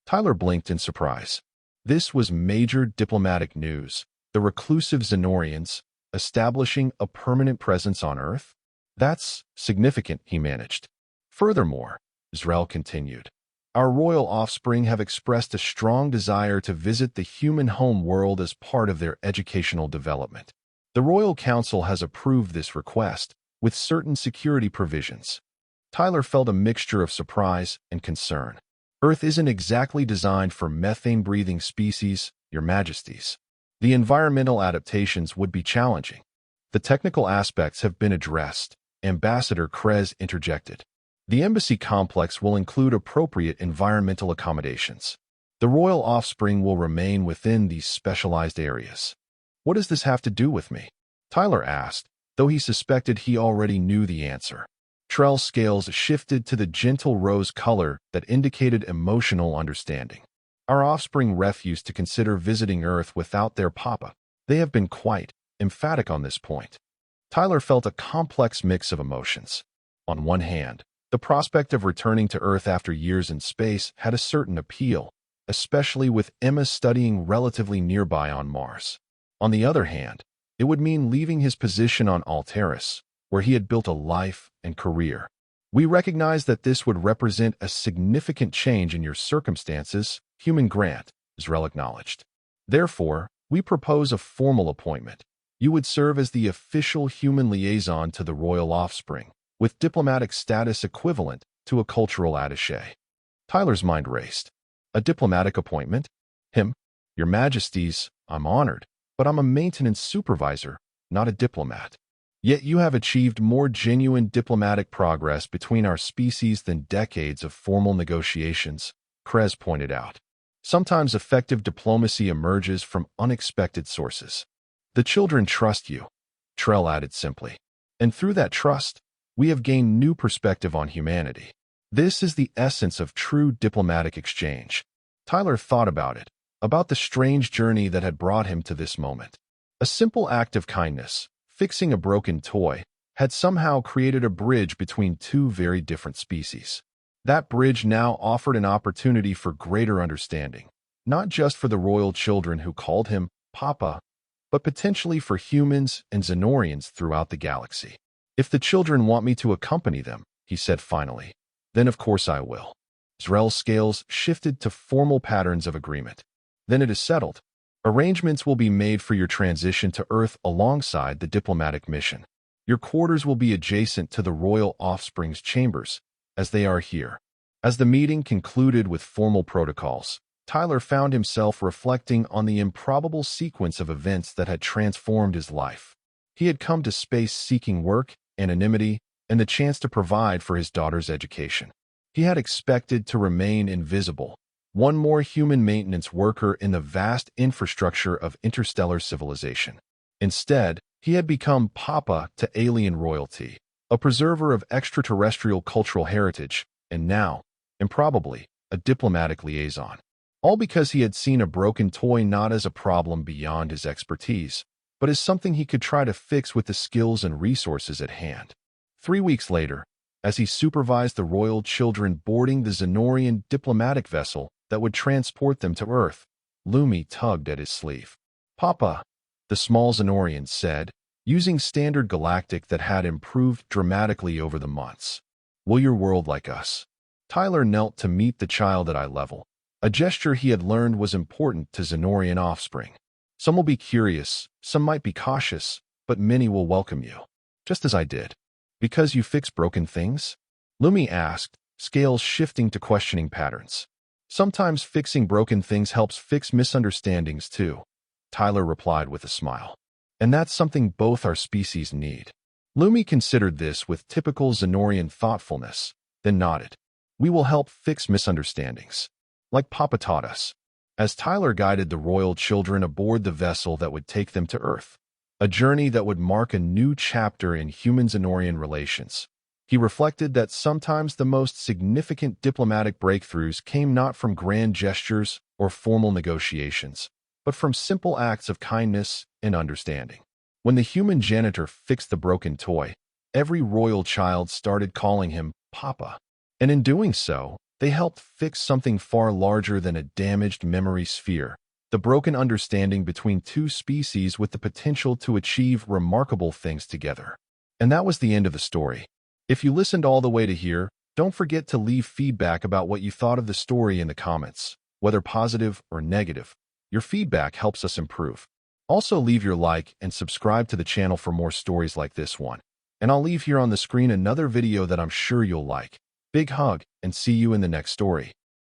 Speaker 1: Tyler blinked in surprise. This was major diplomatic news. The reclusive Xenorians establishing a permanent presence on Earth? That's significant, he managed. Furthermore, Zrel continued, our royal offspring have expressed a strong desire to visit the human home world as part of their educational development. The Royal Council has approved this request, with certain security provisions. Tyler felt a mixture of surprise and concern. Earth isn't exactly designed for methane-breathing species, Your Majesties. The environmental adaptations would be challenging. The technical aspects have been addressed, Ambassador Krez interjected. The embassy complex will include appropriate environmental accommodations. The royal offspring will remain within these specialized areas. What does this have to do with me? Tyler asked, though he suspected he already knew the answer. Trell's scales shifted to the gentle rose color that indicated emotional understanding. Our offspring refuse to consider visiting Earth without their papa. They have been quite emphatic on this point. Tyler felt a complex mix of emotions. On one hand, the prospect of returning to Earth after years in space had a certain appeal, especially with Emma studying relatively nearby on Mars. On the other hand, it would mean leaving his position on Alteris, where he had built a life and career. We recognize that this would represent a significant change in your circumstances, Human Grant, Zrel acknowledged. Therefore, we propose a formal appointment. You would serve as the official human liaison to the royal offspring, with diplomatic status equivalent to a cultural attaché. Tyler's mind raced. A diplomatic appointment? Him? Your Majesties, I'm honored, but I'm a maintenance supervisor, not a diplomat. Yet you have achieved more genuine diplomatic progress between our species than decades of formal negotiations, Krez pointed out. Sometimes effective diplomacy emerges from unexpected sources. The children trust you, Trell added simply. And through that trust, we have gained new perspective on humanity. This is the essence of true diplomatic exchange. Tyler thought about the strange journey that had brought him to this moment. A simple act of kindness, fixing a broken toy, had somehow created a bridge between two very different species. That bridge now offered an opportunity for greater understanding, not just for the royal children who called him Papa, but potentially for humans and Xenorians throughout the galaxy. If the children want me to accompany them, he said finally, then of course I will. Zrel's scales shifted to formal patterns of agreement. Then it is settled. Arrangements will be made for your transition to Earth alongside the diplomatic mission. Your quarters will be adjacent to the royal offspring's chambers, as they are here. As the meeting concluded with formal protocols, Tyler found himself reflecting on the improbable sequence of events that had transformed his life. He had come to space seeking work, anonymity, and the chance to provide for his daughter's education. He had expected to remain invisible, one more human maintenance worker in the vast infrastructure of interstellar civilization. Instead, he had become Papa to alien royalty, a preserver of extraterrestrial cultural heritage, and now, improbably, a diplomatic liaison. All because he had seen a broken toy not as a problem beyond his expertise, but as something he could try to fix with the skills and resources at hand. 3 weeks later, as he supervised the royal children boarding the Xenorian diplomatic vessel that would transport them to Earth, Lumi tugged at his sleeve. Papa, the small Xenorian said, using standard galactic that had improved dramatically over the months. Will your world like us? Tyler knelt to meet the child at eye level, a gesture he had learned was important to Xenorian offspring. Some will be curious, some might be cautious, but many will welcome you. Just as I did. Because you fix broken things? Lumi asked, scales shifting to questioning patterns. Sometimes fixing broken things helps fix misunderstandings too, Tyler replied with a smile. And that's something both our species need. Lumi considered this with typical Xenorian thoughtfulness, then nodded. We will help fix misunderstandings. Like Papa taught us. As Tyler guided the royal children aboard the vessel that would take them to Earth, a journey that would mark a new chapter in human-Xenorian relations, he reflected that sometimes the most significant diplomatic breakthroughs came not from grand gestures or formal negotiations, but from simple acts of kindness and understanding. When the human janitor fixed the broken toy, every royal child started calling him Papa. And in doing so, they helped fix something far larger than a damaged memory sphere, the broken understanding between two species with the potential to achieve remarkable things together. And that was the end of the story. If you listened all the way to here, don't forget to leave feedback about what you thought of the story in the comments, whether positive or negative. Your feedback helps us improve. Also leave your like and subscribe to the channel for more stories like this one. And I'll leave here on the screen another video that I'm sure you'll like. Big hug, and see you in the next story.